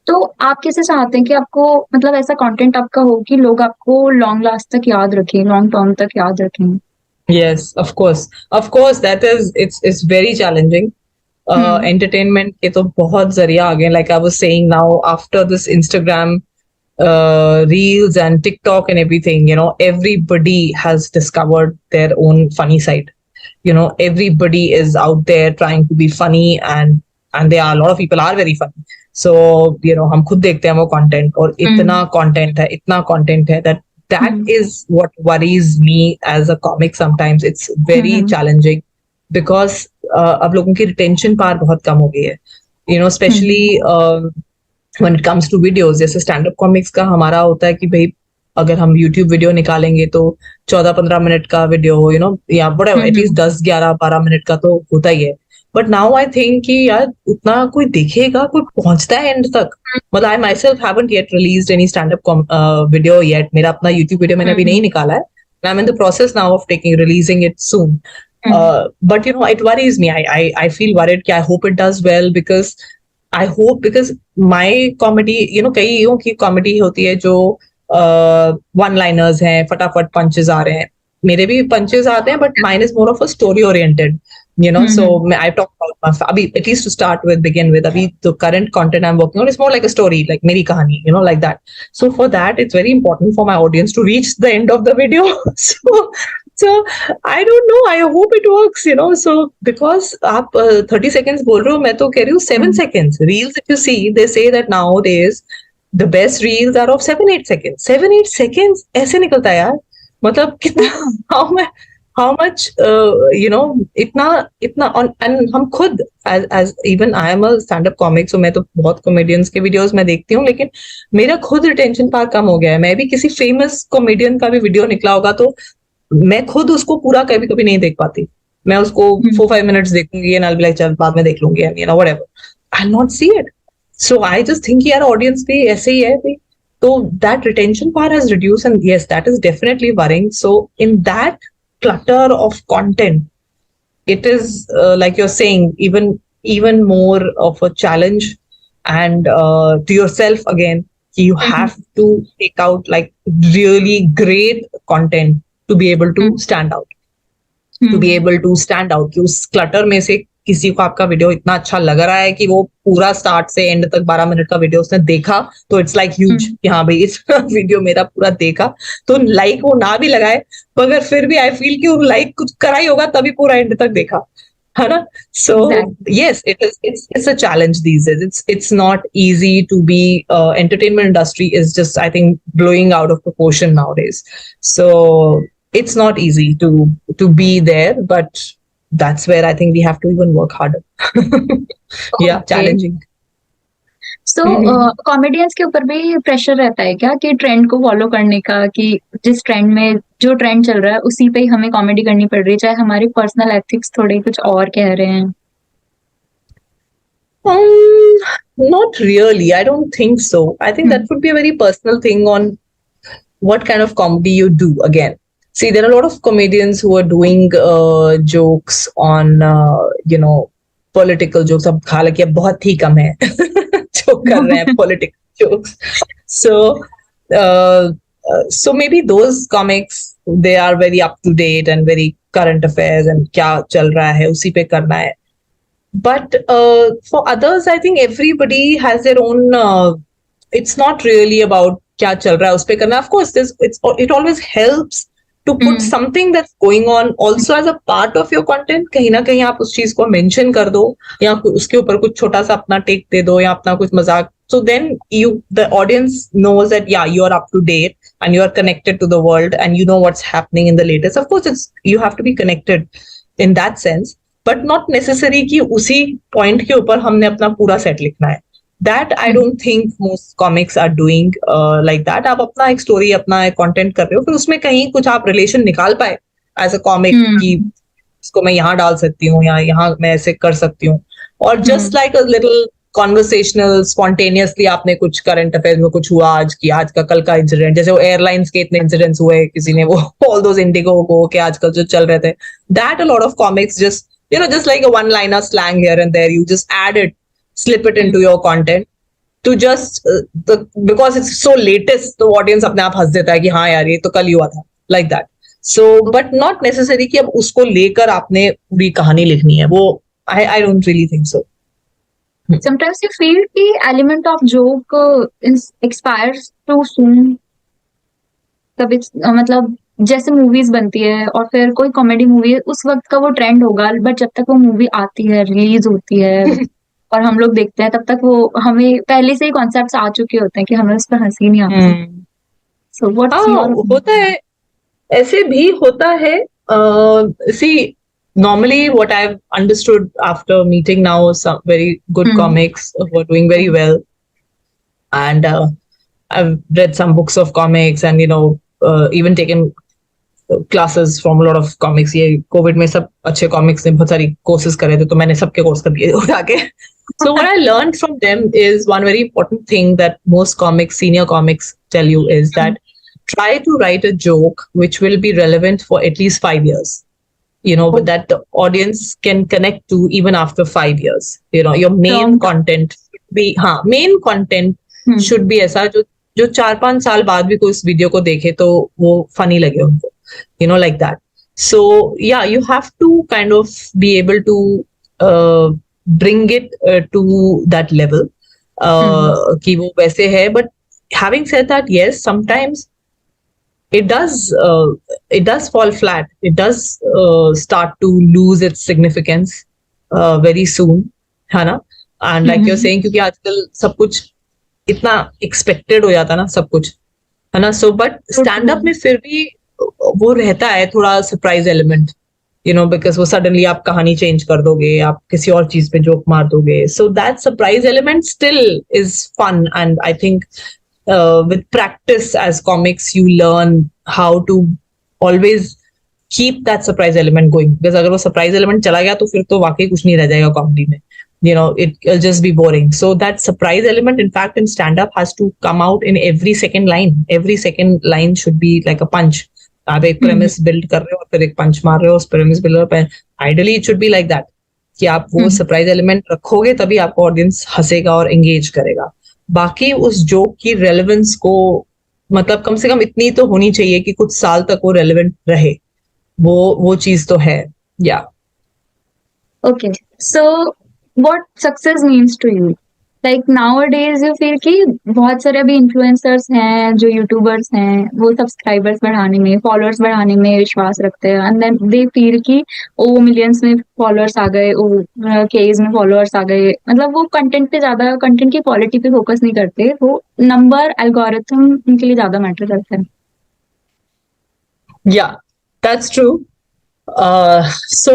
तो आप कैसे चाहते हैं कि आपको मतलब ऐसा कंटेंट आपका हो कि लोग आपको लॉन्ग लास्ट तक याद रखें, लॉन्ग टर्म तक याद रखें? Yes, of course. Of course, it's very challenging. Entertainment के तो बहुत जरिया आ गए, like I was saying, now after this Instagram reels and TikTok and everything, everybody has discovered their own funny side. Everybody is out there trying to be funny, and there are a lot of people are very funny. So हम खुद देखते हैं वो content, और इतना content है that is what worries me as a comic. Sometimes it's very challenging because अब लोगों की retention power बहुत कम हो गई है, especially when it comes to videos. जैसे stand up comics का हमारा होता है कि भाई अगर हम YouTube वीडियो निकालेंगे तो 14-15 मिनट का वीडियो हो, या बड़ा एटलीस्ट 10-11-12 मिनट का तो होता ही है। बट नाउ आई थिंक कि यार उतना कोई देखेगा, कोई पहुंचता है एंड तक? मतलब I myself haven't yet released any stand up video yet. मेरा अपना यूट्यूब वीडियो मैंने अभी नहीं निकाला है, I am in the process now of releasing it soon. But it worries me. I feel worried कि I hope it does well, because my comedy, कईयों की कॉमेडी होती है जो वन लाइनर्स हैं, फटाफट पंचेस आ रहे हैं. मेरे भी पंचेस आते हैं, but mine is more of a story oriented, you know. So hmm I talk about my abhi, at least to start with, begin with, abhi the current content I'm working on is more like a story, like meri kahani, you know, like that. So for that it's very important for my audience to reach the end of the video. So I don't know, I hope it works, you know. So because aap 30 seconds bol rahe ho, main to keh rahi hu 7 hmm, seconds reels. If you see, they say that nowadays the best reels are of 7-8 seconds. 7-8 seconds ऐसे निकलता है यार. मतलब कितना हाँ, how much you know, इतना इतना on. And हम खुद as even I am a stand up comic, so मैं तो बहुत comedians के videos मैं देखती हूँ, लेकिन मेरा खुद retention पार कम हो गया है. मैं भी किसी famous comedian का भी video निकला होगा तो मैं खुद उसको पूरा कभी कभी नहीं देख पाती. मैं उसको हम्म, 4-5 minutes देखूंगी and I'll be like, चल बाद में देख लूंगी, and you know, whatever. I'll not see it. So I just think यार audience भी ऐसे ही है भाई. So that retention part has reduced, and yes, that is definitely worrying. So in that clutter of content, it is like you're saying, even more of a challenge, and to yourself again, you hmm, have to take out like really great content to be able to hmm, stand out. To be hmm, able to stand out, कि उस clutter में से किसी को आपका video इतना अच्छा लग रहा है कि वो पूरा स्टार्ट से एंड तक 12 मिनट का वीडियो उसने देखा, तो इट्स लाइक ह्यूज हम्म, कि हाँ भाई इस वीडियो मेरा पूरा देखा. तो लाइक वो ना भी लगाए, मगर फिर भी आई फील कि वो लाइक कुछ करा ही होगा तभी पूरा एंड तक देखा, है ना. सो exactly. yes, it's a challenge these days. It's not easy to be entertainment industry is just, I think, blowing out of proportion nowadays. So it's not easy to be there, but that's where I think we have to even work harder. Yeah, okay. challenging. So Mhm. Comedians के ऊपर भी pressure रहता है क्या कि trend को follow करने का, कि जिस ट्रेंड में जो ट्रेंड चल रहा है उसी पे ही हमें कॉमेडी करनी पड़ रही है, चाहे हमारी पर्सनल एथिक्स थोड़े कुछ और कह रहे हैं? um Not really, I don't think so. I think that hmm, would be a very personal thing on what kind of comedy you do. Again, see, there are a lot of comedians who are doing jokes on political jokes. अब हालांकि अब बहुत ही कम है जो कर रहे हैं political jokes. So uh, so maybe those comics, they are very up to date and very current affairs and क्या चल रहा है उसी पे करना है. But for others, I think everybody has their own it's not really about क्या चल रहा है उस पे करना. Of course, it always helps to put hmm, something that's going on also as a part of your content. कहीं ना कहीं आप उस चीज को mention कर दो, या उसके ऊपर कुछ छोटा सा अपना टेक दे दो, या अपना कुछ मजाक. So then the audience knows that yeah, you are up to date and you are connected to the world and you know what's happening in the latest. Of course, you have to be connected in that sense, but not necessary कि उसी point के ऊपर हमने अपना पूरा set लिखना है. That I hmm, don't think most comics are doing like that. आप अपना एक story, अपना एक content कर रहे हो, फिर उसमें कहीं कुछ आप relation निकाल पाए as a comic कि हम्म, इसको मैं यहाँ डाल सकती हूँ या यहाँ मैं ऐसे कर सकती हूँ. और just hmm, like a little conversational spontaneously आपने कुछ current affairs में कुछ हुआ आज की, आज का कल का इंसिडेंट, जैसे वो एयरलाइंस के इतने इंसिडेंट्स हुए, किसी ने वो all those Indigo को के आजकल जो चल रहे थे, that a lot of comics just, you know, just like a one liner slang here and there, you just add it, slip it into your content to just because it's so latest, तो audience अपने आप हंस देता है कि हाँ यार ये तो कल ही हुआ था, like that. So but not necessary कि अब उसको लेकर आपने पूरी कहानी लिखनी है, वो I don't really think so. sometimes you feel कि element of joke expires too soon. कभी मतलब जैसे मूवीज बनती है और फिर कोई कॉमेडी मूवी है, उस वक्त का वो ट्रेंड होगा, बट जब तक वो मूवी आती है, रिलीज होती है और हम लोग देखते हैं, तब तक वो हमें पहले से ही कॉन्सेप्ट्स आ चुके होते हैं कि हमें उस पर हंसी नहीं आती. हम्म. सो व्हाट्स हाँ, योर होता है, ऐसे भी होता है. See, normally what I've understood after meeting now some very good comics who are doing very well, and I've read some books of comics, and you know, even taken classes from a lot of comics. ये Covid में सब अच्छे comics ने बहुत सारी courses करे थे, तो मैंने सबके कोर्स कर दिए उठा के. So what I learned from them is one very important thing that most comics, senior comics, tell you is that try to write a joke which will be relevant for at least 5 years. You know, but that the audience can connect to even after 5 years. You know, your main long content should be, main content should be ऐसा जो जो 4-5 साल बाद भी कोई उस video को देखे तो वो फनी लगे उनको, like that. So yeah, you have to kind of be able to bring it to that level, कि वो वैसे है. But having said that, yes, sometimes it does fall flat. It does start to lose its significance very soon, है ना? And like you're saying, क्योंकि आजकल सब कुछ इतना एक्सपेक्टेड हो जाता ना, सब कुछ, है ना? सो बट स्टैंड अप में फिर भी वो रहता है थोड़ा सरप्राइज एलिमेंट, बिकॉज वो सडनली आप कहानी चेंज कर दोगे, आप किसी और चीज पे जोक मार दोगे. So that surprise element still is fun, and I think with practice as comics you learn how to always keep that surprise element going, because अगर वो surprise element चला गया तो फिर तो वाकई कुछ नहीं रह जाएगा कॉमेडी में, it'll just be boring. So that surprise element, in fact, in stand up has to come out in every second line. Every second line should be like a punch. आप एक premise build कर रहे हो और फिर एक punch मार रहे हो उस premise build पर. Ideally it should be like that, कि आप वो surprise element रखोगे तभी आपको audience हंसेगा और engage करेगा. बाकी उस जोक की रेलेवेंस को, मतलब कम से कम इतनी तो होनी चाहिए कि कुछ साल तक वो रेलेवेंट रहे. वो चीज तो है. Yeah okay, so what success means to you? Like nowadays you feel कि बहुत सारे अभी इन्फ्लुएंसर्स हैं, जो यूट्यूबर्स हैं, वो सब्सक्राइबर्स बढ़ाने में, फॉलोअर्स बढ़ाने में विश्वास रखते हैं, एंड देन दे फील कि ओ मिलियंस में फॉलोअर्स आ गए, ओ केज में फॉलोअर्स आ गए. मतलब वो कंटेंट पे ज्यादा, कंटेंट की क्वालिटी पे फोकस नहीं करते, वो नंबर एल्गोरिथम उनके लिए ज्यादा मैटर करता है. Yeah that's true. So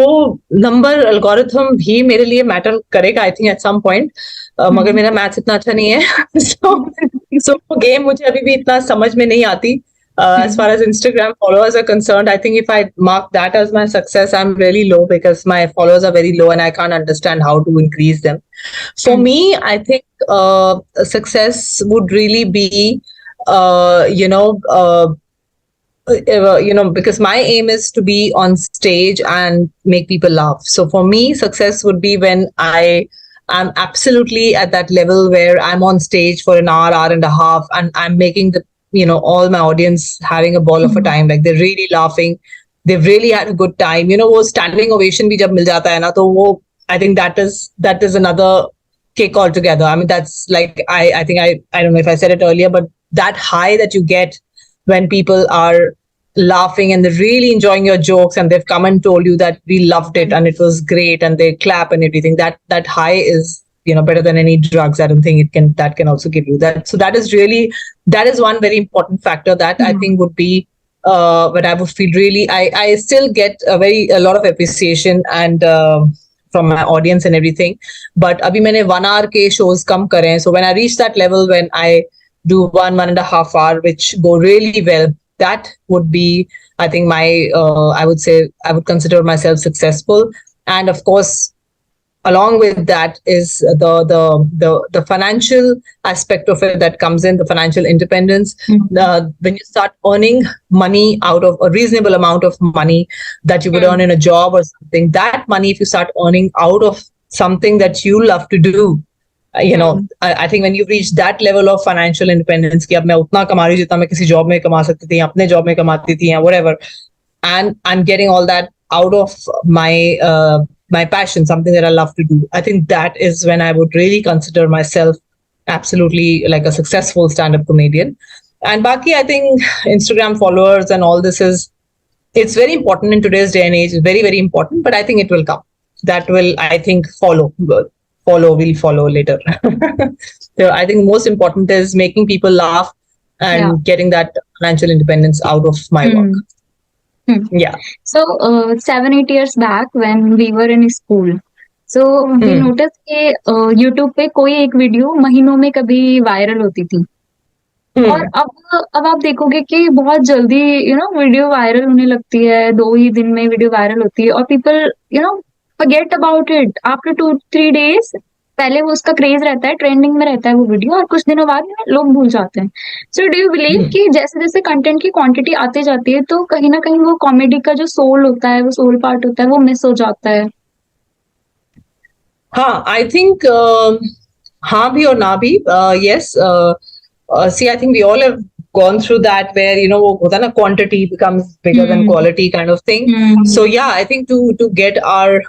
number algorithm भी मेरे लिए मैटर करेगा I think at some point, मगर मेरा मैथ्स इतना अच्छा नहीं है. सो गेम मुझे अभी भी इतना समझ में नहीं आती. As far as Instagram followers are concerned, I think if I mark that as my success, I'm really low because my followers are very low and I can't understand how to increase them. For me, I think success would really be, because my aim is to be on stage and make people laugh. So for me, success would be when I'm absolutely at that level where I'm on stage for an hour and a half, and I'm making all my audience having a ball of a time. Like they're really laughing, they've really had a good time. वो standing ovation भी जब मिल जाता है ना, तो वो, I think that is another kick altogether. I mean, that's like, I think I don't know if I said it earlier, but that high that you get when people are laughing and they're really enjoying your jokes and they've come and told you that we loved it and it was great and they clap and everything, that high is better than any drugs. I don't think that can also give you that. So that is one very important factor that I think would be but I would feel really, I still get a lot of appreciation and from my audience and everything, but abhi maine 1 hour ke shows kam kare hain. So when I reach that level, when I do 1.5 hour which go really well, that would be, I think, my I would say I would consider myself successful. And of course, along with that is the financial aspect of it that comes in, the financial independence. When you start earning money out of a reasonable amount of money that you would earn in a job or something, that money, if you start earning out of something that you love to do, I think when you reach that level of financial independence, कि अब मैं उतना कमा रही हूँ जितना मैं किसी जॉब में कमा सकती थी, अपने जॉब में कमाती थी, whatever, and I'm getting all that out of my passion, something that I love to do. I think that is when I would really consider myself absolutely like a successful stand-up comedian. And baki, I think Instagram followers and all this it's very important in today's day and age. It's very, very important, but I think it will come. That will, I think, follow later. So I think most important is making people laugh and getting that financial independence out of my work. Yeah. So 7-8 years back when we were in school, so we noticed कि YouTube पे कोई एक video महीनों में कभी viral होती थी. और अब आप देखोगे कि बहुत जल्दी वीडियो वायरल होने लगती है, 2 ही दिन में वीडियो वायरल होती है, और people forget about it after 2-3 days. पहले वो उसका क्रेज रहता है, ट्रेंडिंग में रहता है वो वीडियो, और कुछ दिनों बाद लोग भूल जाते हैं. सो डू यू बिलीव कि जैसे जैसे कंटेंट की क्वांटिटी आती जाती है तो कहीं ना कहीं वो कॉमेडी का जो सोल होता है, वो सोल पार्ट होता है, वो मिस हो जाता है? हाँ, आई थिंक हाँ भी और ना भी. Yes, See, I think we all have gone through that where, वो होता है ना, quantity becomes bigger than Hmm. quality kind of thing. Hmm. So yeah, I think to get our,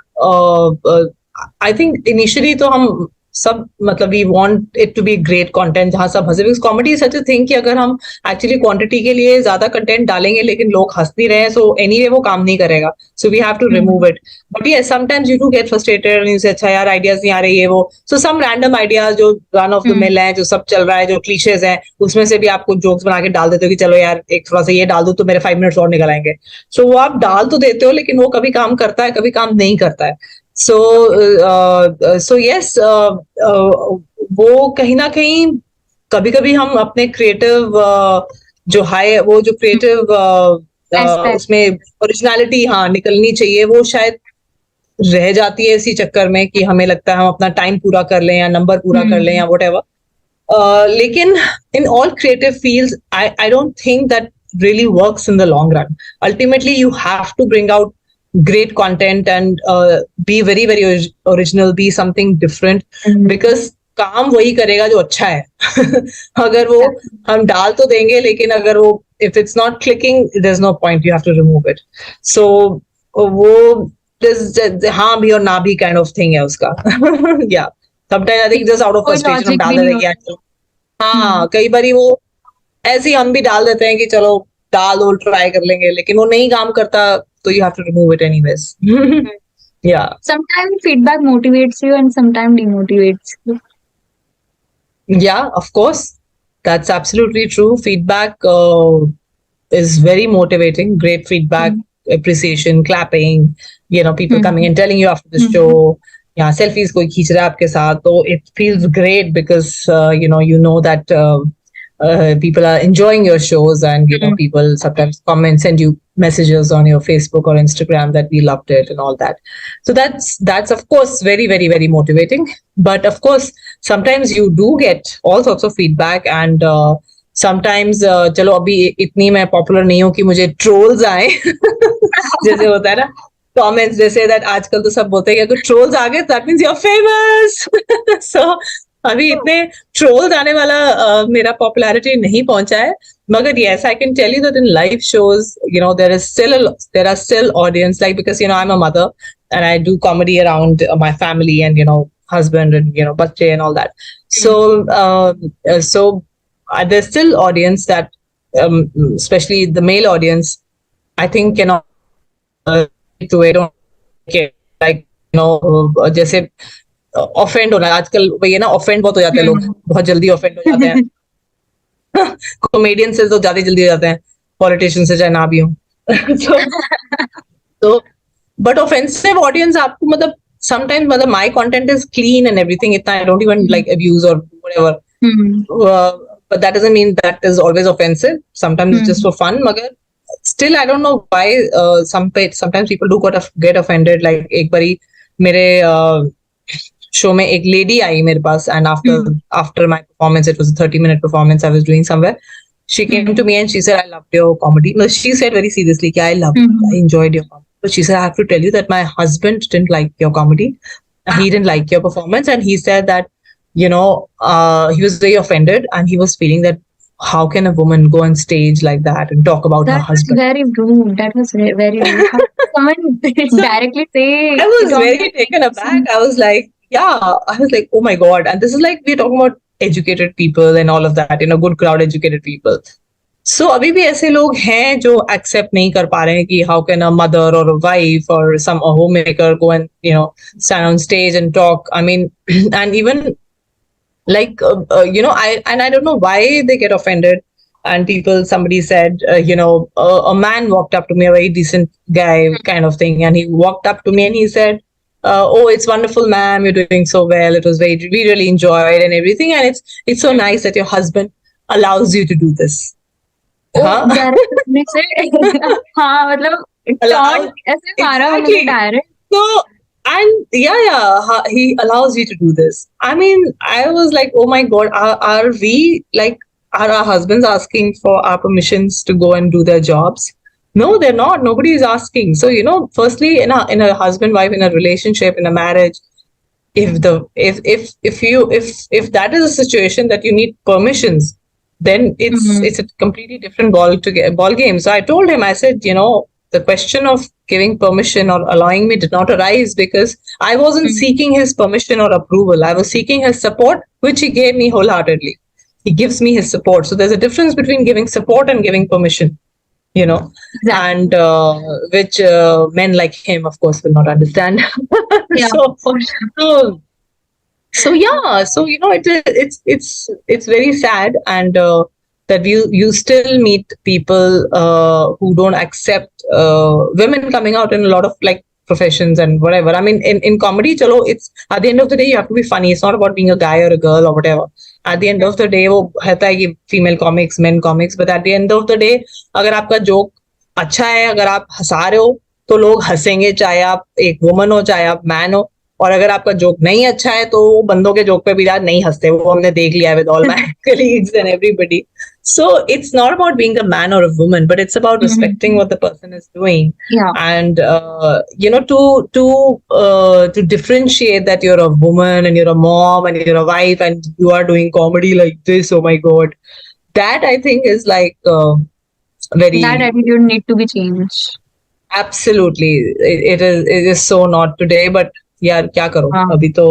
I think initially तो हम सब मतलब we want it to be great content जहाँ सब हंसे, because comedy is such a thing कि अगर हम actually quantity के लिए ज्यादा content डालेंगे लेकिन लोग हंस नहीं रहे हैं, so anyway वो काम नहीं करेगा, so we have to remove it. But yes, sometimes you do get frustrated and you say अच्छा यार ideas नहीं आ रहे ये वो, so some random ideas जो run of the mill है, जो सब चल रहा है, जो cliches हैं, उसमें से भी आप कुछ jokes बना के डाल देते हो कि चलो यार एक थोड़ा सा ये डाल दो तो मेरे 5 minutes और निकल आएंगे. So वो आप डाल तो देते हो लेकिन वो कभी काम करता है कभी काम नहीं करता है. So yes, वो कहीं ना कहीं कभी कभी हम अपने क्रिएटिव जो हाई वो जो क्रिएटिव Aspect. उसमें ओरिजिनलिटी हाँ निकलनी चाहिए, वो शायद रह जाती है इसी चक्कर में कि हमें लगता है हम अपना टाइम पूरा कर लें या नंबर पूरा कर लें या whatever. लेकिन in all creative fields, I don't think that really works in the long run. Ultimately, you have to bring out great content and be very, very original, be something different, because काम वही करेगा जो अच्छा है. अगर वो हम डाल तो देंगे लेकिन अगर वो if it's not clicking, there's no point. You have to remove it. So वो हाँ भी और ना भी kind of thing है उसका. Yeah. Sometimes I think just out of कोई frustration हम लॉजिक डाल भी नहीं देते हैं कि होता. यार हाँ कई बारी वो ऐसे ही हम भी डाल देते हैं कि चलो डाल दो ट्राई कर लेंगे, लेकिन वो नहीं काम करता तो you have to remove it anyways. Yeah. Sometimes feedback motivates you and sometimes demotivates you. Yeah, of course. That's absolutely true. Feedback is very motivating. Great feedback, appreciation, clapping, people coming and telling you after the show. Yeah, selfies कोई खींच रहा है आपके साथ, तो it feels great because you know that people are enjoying your shows, and people sometimes comment, send you messages on your Facebook or Instagram that we loved it and all that. So that's of course very, very, very motivating. But of course sometimes you do get all sorts of feedback, and sometimes चलो अभी इतनी मैं popular नहीं हूँ कि मुझे trolls आए. जैसे होता है ना कमेंट्स, जैसे दैट आजकल तो सब बोलते हैं कि अगर ट्रोल्स आ गए that means you are famous. So अभी इतने ट्रोल्स आने वाला मेरा पॉपुलैरिटी नहीं पहुंचा है, मगर yes, I can tell you that in live shows, there are still audience, like, because I'm a mother and I do comedy around my family and husband and bacche and all that. So there's still audience that especially the male audience, I think to it, don't care, like जैसे offend होना आजकल वही है ना, offend बहुत हो जाते हैं लोग, बहुत जल्दी ऑफेंड हो जाते हैं. कॉमेडियन से तो ज्यादा जल्दी हो जाते हैं, पॉलिटिशियन से चाहे ना भी हो. तो बट ऑफेंसिव ऑडियंस आपको मतलब समटाइम्स मतलब my content is clean and everything, इतना I don't even like abuse और whatever, but that doesn't mean that is always offensive. Sometimes it's just for fun. Magar still I don't know why sometimes people do get offended. Like एक बारी मेरे show में एक lady आई मेरे पास, and after my performance, it was a 30-minute performance I was doing somewhere, she came to me and she said, I loved your comedy. No, she said very seriously, I loved it. I enjoyed your comedy. But she said, I have to tell you that my husband didn't like your comedy. He didn't like your performance, and he said that he was very offended, and he was feeling that how can a woman go on stage like that and talk about her husband? Very rude. That was very rude. How could someone directly say? I was very taken aback. I was like, oh my God. And this is like, we're talking about educated people and all of that, good crowd educated people. So अभी भी ऐसे लोग हैं जो accept नहीं कर पा रहे हैं कि how can a mother or a wife or a homemaker go and stand on stage and talk. I mean, and even like I don't know why they get offended. And somebody said, a man walked up to me, a very decent guy kind of thing, and he walked up to me and he said, oh, it's wonderful, ma'am, you're doing so well, it was we really enjoyed and everything, and it's so nice that your husband allows you to do this. हाँ मतलब ऐसे मारा मुझे direct. So, and he allows you to do this. I mean, I was like, oh my God, are we like, are our husbands asking for our permissions to go and do their jobs? No, they're not. Nobody is asking. So, firstly, in a husband wife, in a relationship, in a marriage, if that is a situation that you need permissions, then it's a completely different ball game. So I told him, I said, the question of giving permission or allowing me did not arise because I wasn't seeking his permission or approval. I was seeking his support, which he gave me wholeheartedly. He gives me his support. So there's a difference between giving support and giving permission, Exactly. and which men like him, of course, will not understand. Yeah, so, for sure. so so yeah, so it's very sad, and that you still meet people who don't accept women coming out in a lot of like professions and whatever. I mean, in comedy, chalo, it's at the end of the day you have to be funny. It's not about being a guy or a girl or whatever. At the end of the day, वो रहता है कि female comics, men comics, but at the end of the day, अगर आपका joke अच्छा है, अगर आप हंसा रहे हो, तो लोग हंसेंगे, चाहे आप एक वुमन हो, चाहे आप मैन हो. और अगर आपका जोक नहीं अच्छा है तो वो बंदों के जोक पे भी यार नहीं हंसते, वो हमने देख लिया है with all my colleagues and everybody. So it's not about being a man or a woman, but it's about respecting what the person is doing, Yeah. and to differentiate that you're a woman and you're a mom and you're a wife and you are doing comedy like this. Oh my god, that I think is like very That attitude need to be changed. absolutely. It is so not today, but यार क्या करो, हाँ. अभी तो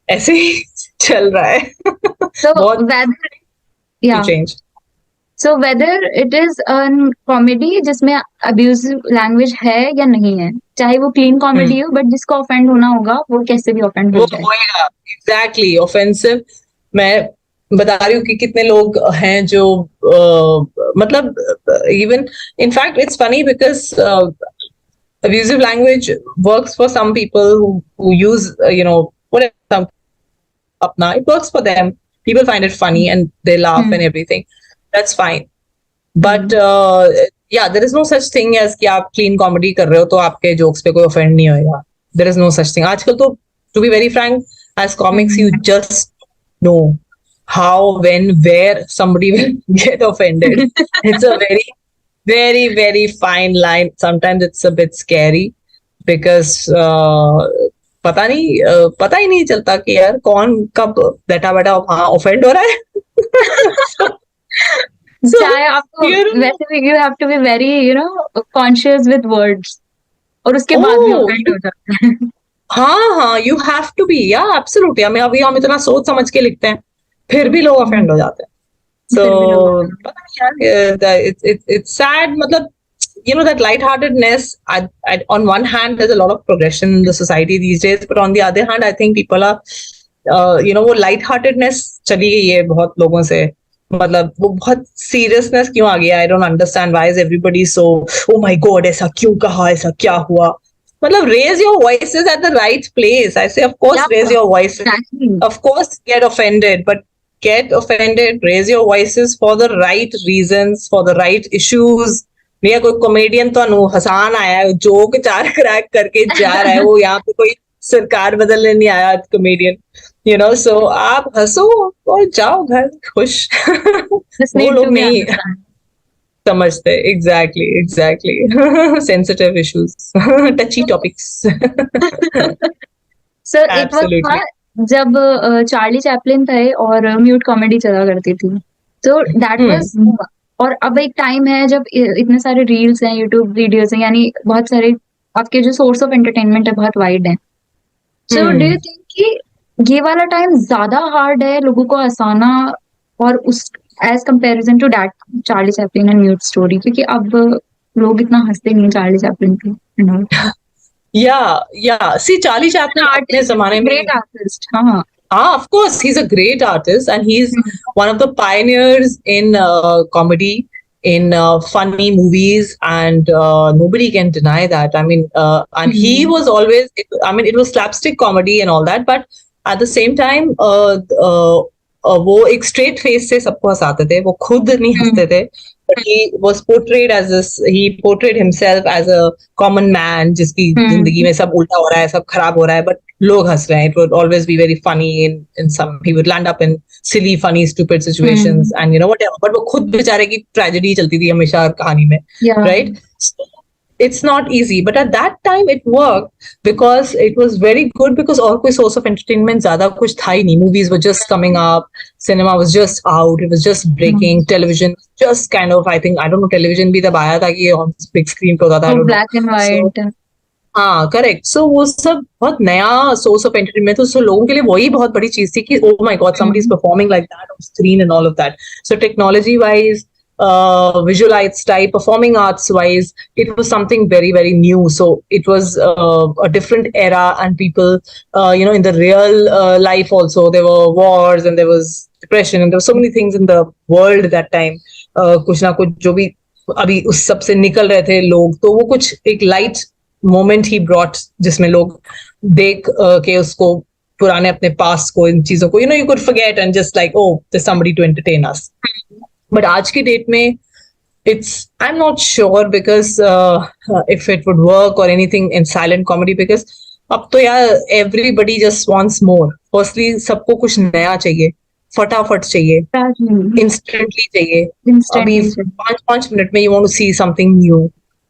ऐसे ही चल रहा है. So बहुत whether to yeah, change. so whether it is a comedy जिसमें abusive language है या नहीं है, चाहे वो clean comedy हो, but जिसको offend होना होगा वो कैसे भी offend वो हो जाए. होएगा एग्जैक्टली ऑफेंसिव. मैं बता रही हूँ कि कितने लोग हैं जो मतलब even in fact it's funny because abusive language works for some people who use whatever apna, it works for them. People find it funny and they laugh and everything. That's fine. But yeah, there is no such thing as कि आप clean comedy कर रहे हो तो आपके jokes पे कोई offend नहीं होएगा. There is no such thing. आजकल तो, to be very frank, as comics you just know how, when, where somebody will get offended. It's a very very very fine line. Sometimes it's a bit scary because पता ही नहीं चलता कि यार कौन कब बैठा बैठा हाँ ऑफेंड हो रहा है. चाहे आपको वैसे भी you have to be very conscious with words और उसके बाद भी offend हो जाता है. हाँ, you have to be, yeah, absolutely. हमें अभी हम इतना सोच समझ के लिखते हैं, फिर भी लोग offend हो जाते हैं. So पता नहीं यार, it's sad. मतलब that lightheartedness. On one hand, there's a lot of progression in the society these days, but on the other hand, I think people are, वो lightheartedness चली गई है बहुत लोगों से. मतलब वो बहुत seriousness क्यों आ गया? I don't understand why is everybody so, oh my god, ऐसा क्यों कहा, ऐसा क्या हुआ? मतलब raise your voices at the right place. I say, of course, raise your voices. Exactly. Of course, get offended, but get offended, raise your voices for the right reasons, for the right issues. भैया कोई comedian तो अनु हसान आया है, joke चार crack करके जा रहा है, वो यहाँ पे कोई सरकार बदलने नहीं आया कॉमेडियन. सो आप हंसो और जाओ घर खुश. वो लोग नहीं समझते. Exactly sensitive issues, टची topics. So it was जब चार्ली चैपलिन थे और म्यूट कॉमेडी चला करती थी, तो दैट वाज. और अब एक टाइम है जब इतने सारे रील्स हैं, यूट्यूब वीडियोस हैं, यानी बहुत सारे आपके जो सोर्स ऑफ एंटरटेनमेंट है बहुत वाइड है. सो डू यू थिंक कि ये वाला टाइम ज्यादा हार्ड है लोगों को हंसाना और उस as comparison to that Charlie Chaplin and mute story, क्योंकि अब लोग इतना हंसते नहीं चार्ली चैपलिन पे. Yeah. See, Charlie Chaplin अपने ज़माने में great artist. हाँ. Of course, he's a great artist, and he's one of the pioneers in comedy, in funny movies, and nobody can deny that. I mean, and he was always, it was slapstick comedy and all that, but at the same time, वो एक straight face से सबको हंसाते थे, वो खुद नहीं हंसते थे. But he was portrayed as he portrayed himself as a common man जिसकी जिंदगी में सब उल्टा हो रहा है, सब खराब हो रहा है, but लोग हंस रहे हैं. It would always be very funny in some, he would land up in silly, funny, stupid situations and whatever. But वो खुद बेचारे की tragedy चलती थी हमेशा कहानी में, right? So it's not easy, but at that time it worked because it was very good, because और कोई source of entertainment ज़्यादा कुछ था ही नहीं. Movies were just coming up. cinema was just out, it was just breaking, television just kind of, I think, I don't know, television भी तब आया था कि on big screen पे होता था, I वो don't know. Black and So white. हाँ करेक्ट, सो वो सब बहुत नया सोर्स ऑफ एंटरटेनमेंट था, सो लोगों के लिए वही बहुत बड़ी चीज थी कि oh my God somebody is performing like that on screen and all of that. So technology wise, visual arts type, performing arts wise, it was something very very new. So it was a different era, and people, in the real life also, there were wars and there was depression and there were so many things in the world that time. कुछ ना कुछ जो भी अभी उस सब से निकल रहे थे लोग, तो वो कुछ एक लाइट मोमेंट ही ब्रॉट, जिसमें लोग देख के उसको, पुराने अपने पास्ट को, इन चीजों को, you could forget and just like, oh there somebody to entertain us. But आज की डेट में it's, I'm not sure because if it would work or anything in silent comedy, because अब तो यार everybody just wants more. Firstly सबको कुछ नया चाहिए, फटाफट चाहिए, instantly चाहिए. अभी इंस्टेंटली। 5 मिनट में you want to see something new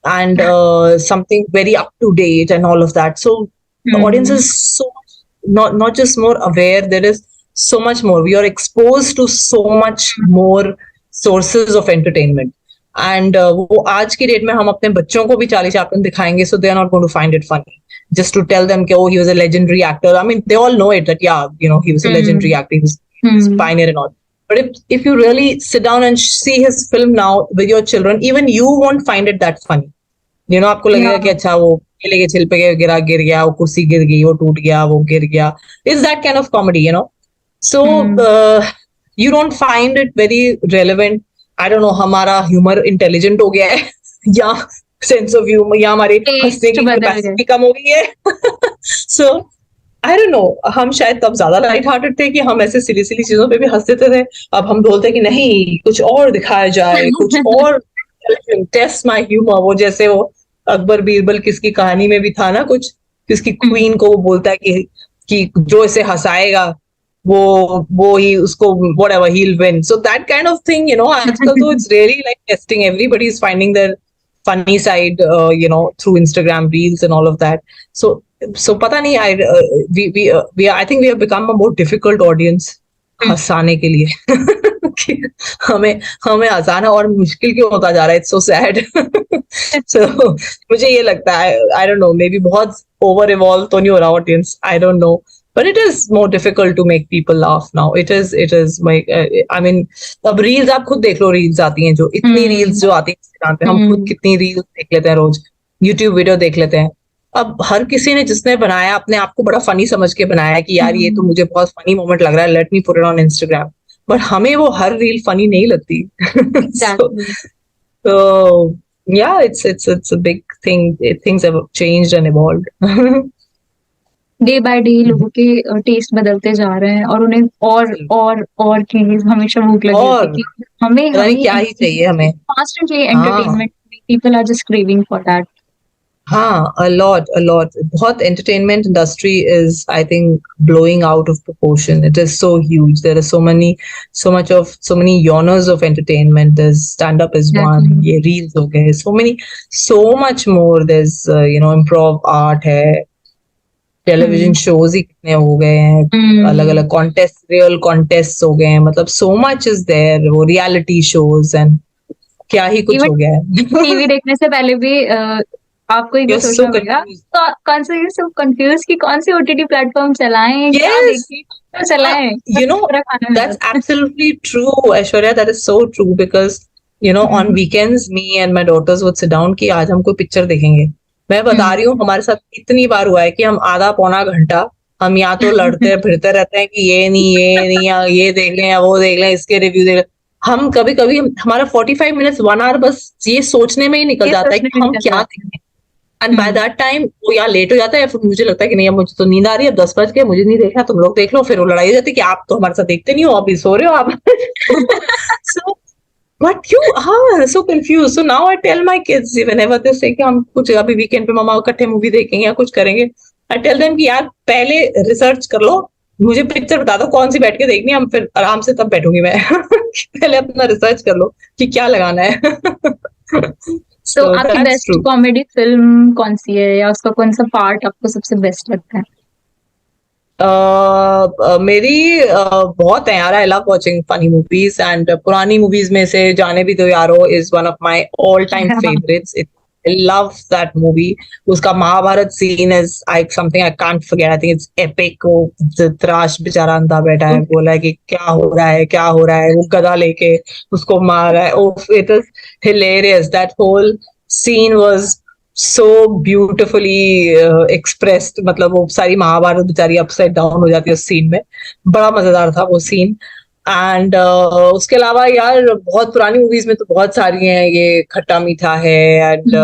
and something very up to date and all of that. So the audience is so not just more aware, there is so much more. We are exposed to so much more sources of entertainment. And वो आज की date में हम अपने बच्चों को भी Charlie Chaplin दिखाएंगे, so they are not going to find it funny just to tell them कि oh he was a legendary actor. I mean they all know it that yeah, he was a legendary actor, he was pioneer and all. But if you really sit down and see his film now with your children, even you won't find it that funny. आपको लगेगा कि अच्छा वो केले के छिलके पे गिर गया, वो कुर्सी गिर गई, वो टूट गया, वो गिर गया. It's that kind of comedy, So you don't find it very relevant. I don't know, हमारा ह्यूमर इंटेलिजेंट हो गया है या सेंस ऑफ ह्यूमर, या हमारी हंसने की कैपेसिटी कम हो गई है. सो आई डोंट नो, हम शायद तब ज्यादा लाइट हार्टेड थे कि हम ऐसे सिली सिली चीजों पे भी हंस देते थे. अब हम बोलते हैं कि नहीं, कुछ और दिखाया जाए, कुछ और, टेस्ट माय ह्यूमर. वो जैसे वो अकबर बीरबल किसकी कहानी में भी था ना, कुछ किसकी क्वीन को वो बोलता है कि जो इसे हंसाएगा वो ही उसको whatever he'll win. So that kind of thing, आजकल तो it's really like testing. Everybody is finding their funny side, through Instagram reels and all of that. So पता नहीं, I think we have become a more difficult audience हंसाने के लिए. हमें हंसाना और मुश्किल क्यों होता जा रहा है? It's so sad. So मुझे ये लगता है, I don't know, maybe बहुत over evolve तो नहीं हो रहा audience, I don't know. But it is more difficult to make people laugh now. It is like, I mean, अब reels आप खुद देख लो, reels आती हैं जो, इतनी reels जो आती हैं Instagram पे, हम खुद कितनी reels देख लेते हैं रोज, YouTube वीडियो देख लेते हैं. अब हर किसी ने जिसने बनाया, अपने आप को बड़ा फनी समझ के बनाया कि यार ये तो मुझे बहुत फनी मोमेंट लग रहा है, let me put it on Instagram. But हमें वो हर रील फनी नहीं लगती. So yeah, it's a big thing. Things have changed and evolved. Day by day लोगों के टेस्ट बदलते जा रहे हैं, और उन्हें और चीज हमेशा भूख लगी होती है कि हमें क्या ही चाहिए हमें. Constantly entertainment, people are just craving for that. हाँ, a lot. बहुत entertainment industry is, I think, blowing out of proportion. It is so huge. There are so many genres of entertainment. There's stand-up is one. ये reels हो गए. So much more. There's improv art है. Television shows ही कितने हो गए हैं, अलग अलग कॉन्टेस्ट, रियल कॉन्टेस्ट हो गए हैं. मतलब सो मच इज देयर. वो रियलिटी शोज एंड क्या ही कुछ हो गया है. टीवी देखने से पहले भी आपको ये सोचना पड़ेगा कौन सा, ये सब कंफ्यूज कि कौन सी ओटीटी प्लेटफॉर्म चलाएं, क्या देखें, क्या चलाएं. That's absolutely true, Aishwarya. That is so true because on weekends me and my daughters would sit down कि आज हम कोई पिक्चर देखेंगे. मैं बता रही हूँ, हमारे साथ इतनी बार हुआ है कि हम आधा पौना घंटा हम या तो लड़ते फिरते रहते हैं कि ये नहीं या ये देख लें या वो देख लें, इसके रिव्यू देख लें. हम कभी हमारा 45 मिनट्स 1 आवर बस ये सोचने में ही निकल जाता है कि हम क्या देखें. एंड बाय दैट टाइम वो या लेट हो जाता है, फिर मुझे लगता है कि नहीं, अब मुझे तो नींद आ रही है, अब 10 बज गए, मुझे नहीं देखना, तुम लोग देख लो. फिर वो लड़ाई हो जाती है कि आप तो हमारे साथ देखते नहीं हो, अभी सो रहे हो आप. But you are so confused. So now I tell my kids, whenever they say कि हम कुछ अभी वीकेंड पे मम्मा इकट्ठे मूवी देखेंगे या कुछ करेंगे, I tell them कि यार पहले रिसर्च कर लो, मुझे पिक्चर बता दो कौन सी बैठ के देखनी है, हम फिर आराम से तब बैठूंगी मैं. पहले अपना रिसर्च कर लो कि क्या लगाना है. So आपकी बेस्ट कॉमेडी फिल्म कौन सी है, या उसका कौन सा पार्ट आपको सबसे बेस्ट लगता है? मेरी बहुत है यार, I love watching funny movies and पुरानी मूवीज में से Jaane Bhi Do Yaaro is one of my all time favourites. I love that movie. उसका Mahabharat scene is I something I can't forget. I think it's epic. वो धृतराष्ट्र बेचारा अंधा बैठा है, बोला है कि क्या हो रहा है क्या हो रहा है, वो गदा लेके उसको मार रहा है। Oh, it is hilarious. That whole scene was so beautifully expressed. मतलब वो सारी महाभारत बेचारी अपसाइड डाउन हो जाती है उस सीन में। बड़ा मजेदार था वो सीन। एंड उसके अलावा यार बहुत पुरानी मूवीज में तो बहुत सारी हैं। ये खट्टा मीठा है एंड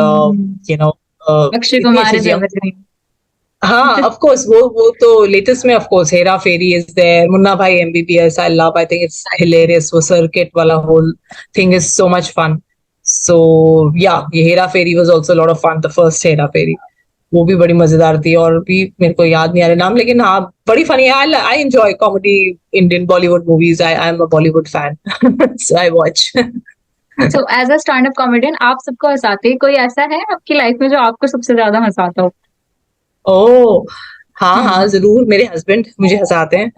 यू नो अक्षय इतनी कुमार अच्छी इज सी। एवरग्रीन। हाँ, ऑफ कोर्स वो तो लेटेस्ट में of course Hera Pheri is there, Munna Bhai MBBS I love. I think it's hilarious. वो सर्किट वाला whole thing is so much fun. So या ये Hera Pheri was also lot of fun, the first Hera Pheri. वो भी बड़ी मजेदार थी। और भी मेरे को याद नहीं आ रहे नाम, लेकिन हाँ बड़ी फनी है। I enjoy comedy Indian Bollywood movies. I am a Bollywood fan so I watch. So as a stand up comedian आप सबको हंसाते हैं, कोई ऐसा है आपकी लाइफ में जो आपको सबसे ज्यादा हंसाता हो? ओह हाँ हाँ, हम्म। जरूर। मेरे हस्बैंड मुझे हंसाते हैं।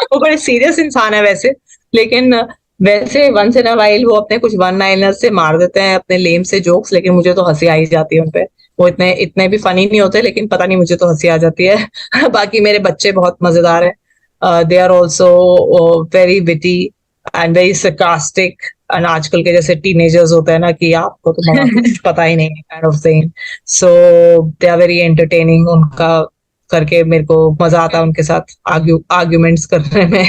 वो बड़े सीरियस इंसान है वैसे, लेकिन वैसे वंस इन अ वाइल वो अपने कुछ वन लाइनर से मार देते हैं अपने लेम से जोक्स, लेकिन मुझे तो हंसी आ ही जाती है उनपे। वो इतने इतने भी फनी नहीं होते, लेकिन पता नहीं मुझे तो हंसी आ जाती है। बाकी मेरे बच्चे बहुत मजेदार हैं। They are also very witty and very sarcastic। And आजकल के जैसे टीनेजर्स होते हैं ना कि आपको तो मगर कुछ पता ही नहीं है kind of thing. So they are very entertaining. उनका करके मेरे को मजा आता है उनके साथ आर्ग्यूमेंट्स करने में।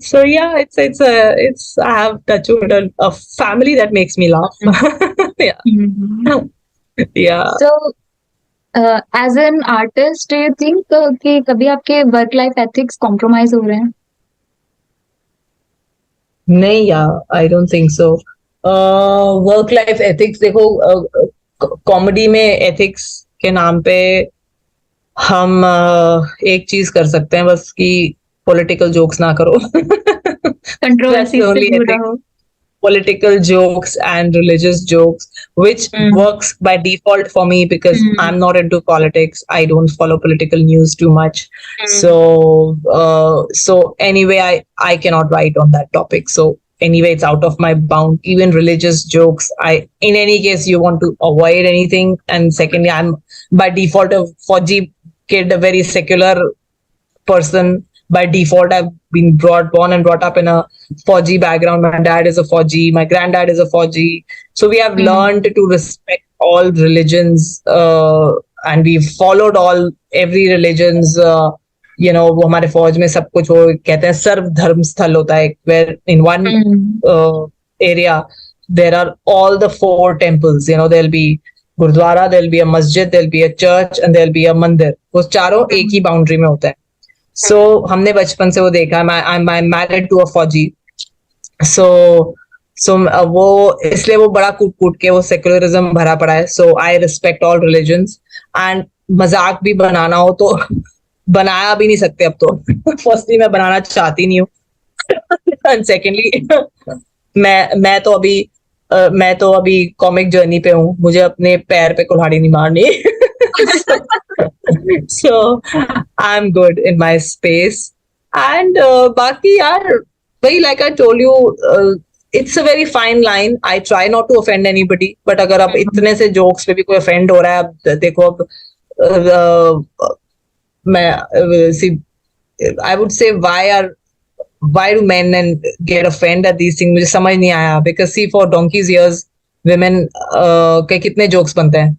So yeah, it's I have touched with a family that makes me laugh. Yeah, yeah. So as an artist do you think कि कभी आपके वर्क लाइफ एथिक्स कॉम्प्रोमाइज हो रहे हैं? नहीं यार, I don't think so. Work life ethics देखो, comedy में एथिक्स के नाम पे हम एक चीज कर सकते हैं बस कि पॉलिटिकल जोक्स ना करो। That's कंट्रोवर्सी the से only दूर ethic. रहो। Political jokes and religious jokes, which hmm. works by default for me because hmm. I'm not into politics. I don't follow political news too much. Hmm. So, so anyway, I cannot write on that topic. So anyway, it's out of my bound. Even religious jokes, in any case, you want to avoid anything. And secondly, I'm by default a Fauji kid, a very secular person. By default, I've been born and brought up in a Fauji background. My dad is a Fauji, my granddad is a Fauji. So we have hmm. learned to respect all religions, and we've followed every religions. वो हमारे फौज में सब कुछ वो कहते हैं सर्व धर्म स्थल होता है, where in one hmm. area there are all the four temples. There'll be gurdwara, there'll be a masjid, there'll be a church, and there'll be a मंदिर। वो चारों एक ही बाउंड्री में होता है। सो हमने बचपन से वो देखा है। आई मैरिड टू अ फौजी। सो सो वो इसलिए वो बड़ा कूट कूट के वो सेक्युलरिज्म भरा पड़ा है। So I respect all religions. And मजाक भी बनाना हो तो बनाया भी नहीं सकते अब तो। फर्स्टली मैं बनाना चाहती नहीं हूँ। एंड सेकेंडली मैं तो अभी कॉमिक जर्नी पे हूँ। मुझे अपने पैर पे कुल्हाड़ी नहीं मारनी। So I'm good in my space. And बाकी यार वही like I told you, it's a very fine line. I try not to offend anybody. But अगर अब इतने से jokes पे भी कोई offend हो रहा है, अब देखो अब मैं see, I would say why do men and get offended at these things? मुझे समझ नहीं आया। Because see, for donkey's years women के कितने jokes बनते हैं,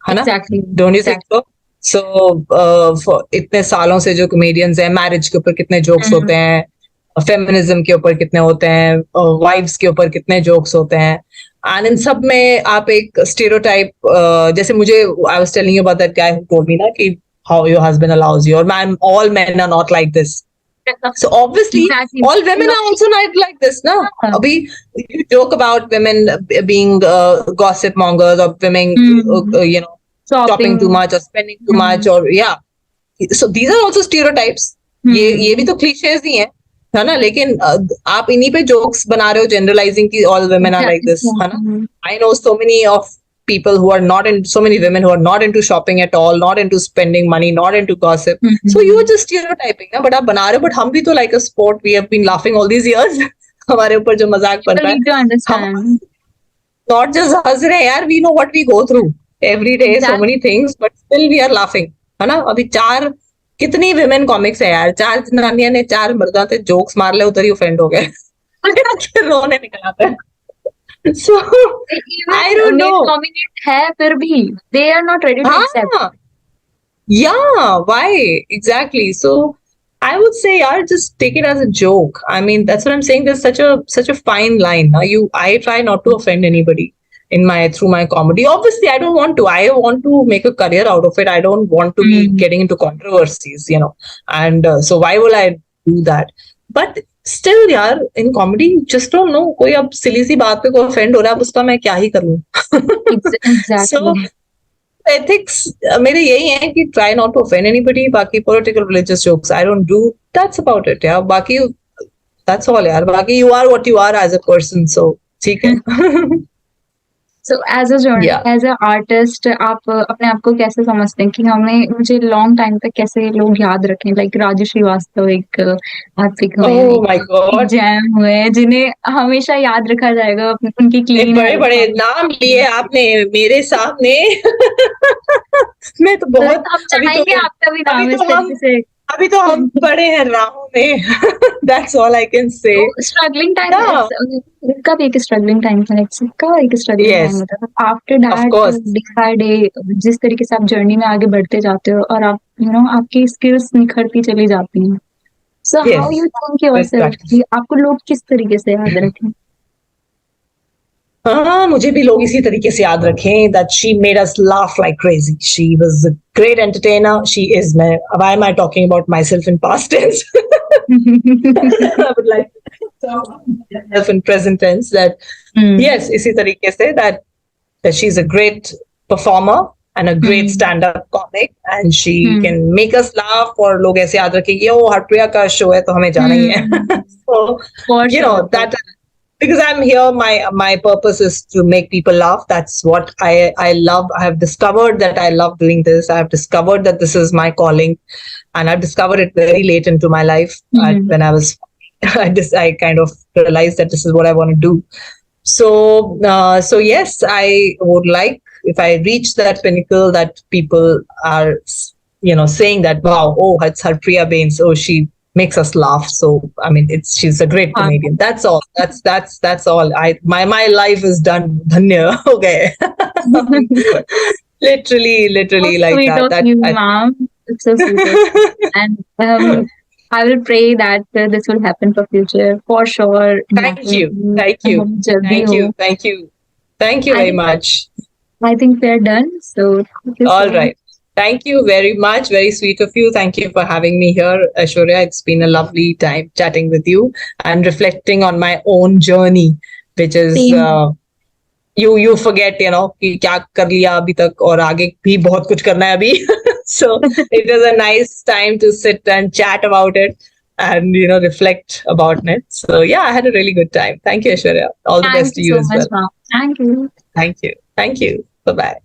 है ना? Exactly. Don't you think so? सो इतने सालों से जो कॉमेडियंस हैं, मैरिज के ऊपर कितने जोक्स होते हैं, फेमिनिज्म के ऊपर कितने होते हैं, वाइफ्स के ऊपर कितने जोक्स होते हैं। एंड इन सब में आप एक स्टीरियोटाइप, जैसे मुझे I was telling you about that guy who told me ना कि how your husband allows you, और man all men are not like this. So obviously, exactly. all women are also not like this, na? Abhi, you joke about women being gossip mongers, or women, shopping too shopping. much or spending too much, or yeah. So these are also stereotypes. ये भी तो cliches ही हैं, है ना? लेकिन आप इन्हीं पे jokes बना रहे हो, generalizing कि all women are like this, है ना? I know so many of people who are not in, so many women who are not into shopping at all, not into spending money, not into gossip. So you are just stereotyping ना, but आप बना रहे हो, but हम भी तो like a sport, we have been laughing all these years. हमारे ऊपर जो मजाक People बनता है, need to हम understand. not just हंस रहे हैं यार, we know what we go through every day, so Exactly. many things, but still we are laughing, है ना? अभी चार कितनी women comics है यार, चार जनानियां ने चार मर्दां थे jokes मार ले, उधर ही offend हो गए, फिर रोने निकल आते हैं. So I Even don't male know. dominant है फिर भी they are not ready to accept. हाँ, yeah, why? Exactly. So I would say, yeah, just take it as a joke. I mean, that's what I'm saying. There's such a fine line. I try not to offend anybody in my through my comedy. Obviously, I don't want to. I want to make a career out of it. I don't want to be getting into controversies, And so why will I do that? But still, yeah, in comedy, you just don't know. कोई अब silly सी बात पे कोई offend हो रहा है, अब उसका मैं क्या ही करूँ? So Exactly. ethics मेरे यही है कि try not to offend anybody. बाकी political religious jokes I don't do. That's about it. Yeah. बाकी that's all यार. बाकी you are what you are as a person. So ठीक है. So as a Yeah. as a artist, आप अपने आप को कैसे समझते हैं कि हमें मुझे लॉन्ग टाइम तक कैसे लोग याद रखें? लाइक राजू श्रीवास्तव एक आर्थिक हुए Oh my एक God. जैम हुए जिन्हें हमेशा याद रखा जाएगा उनकी ये क्लीन बड़े बड़े नाम लिए आपने मेरे सामने. मैं तो बहुत हम अभी तो चाहेंगे आपका भी नाम इस हम तरीके से अभी तो हम पड़े हैं राहों में. That's all I can say. Struggling time Yeah. उनका भी एक स्ट्रगलिंग टाइम था लाइक सबका एक स्ट्रगलिंग टाइम Yes. होता था after Of that course. Day by day जिस तरीके से आप जर्नी में आगे बढ़ते जाते हो और आप आपकी स्किल्स निखरती चली जाती हैं so how Yes. You think Best yourself practice. कि आपको लोग किस तरीके से याद रखें हाँ, मुझे भी लोग इसी तरीके से याद रखें that she made us laugh like crazy. She was a great entertainer. She is. Why am I talking about myself in past tense? I would like to talk about myself in present tense. That yes, इसी तरीके से that she's a great performer and a great stand-up comic, and she can make us laugh. और लोग ऐसे याद रखेंगे, ओ हरप्रिया का show है तो हमें जाना ही है. So For sure. that. Because I'm here, my purpose is to make people laugh. That's what I love. I have discovered that I love doing this. I have discovered that this is my calling, and I've discovered it very late into my life. When I was, I kind of realized that this is what I want to do. So yes, I would like, if I reach that pinnacle, that people are saying that, wow, oh, it's Harpriya Bains, oh, she makes us laugh. So I mean, she's a great comedian. That's all. That's all. My life is done. Dhanya. Okay. literally So like sweet that. of you, ma'am. It's so sweet of you. And I will pray that this will happen for future for sure. Thank you. Jaldi ho. Thank you very much. I think we are done. So thank you so All much. right. Thank you very much. Very sweet of you. Thank you for having me here, Aishwarya. It's been a lovely time chatting with you and reflecting on my own journey, which is you forget, कि क्या कर लिया अभी तक और आगे भी बहुत कुछ करना है अभी. So it was a nice time to sit and chat about it and reflect about it. So yeah, I had a really good time. Thank you, Aishwarya. All the best to you so as much, well. ma'am. Thank you. Thank you. Bye bye.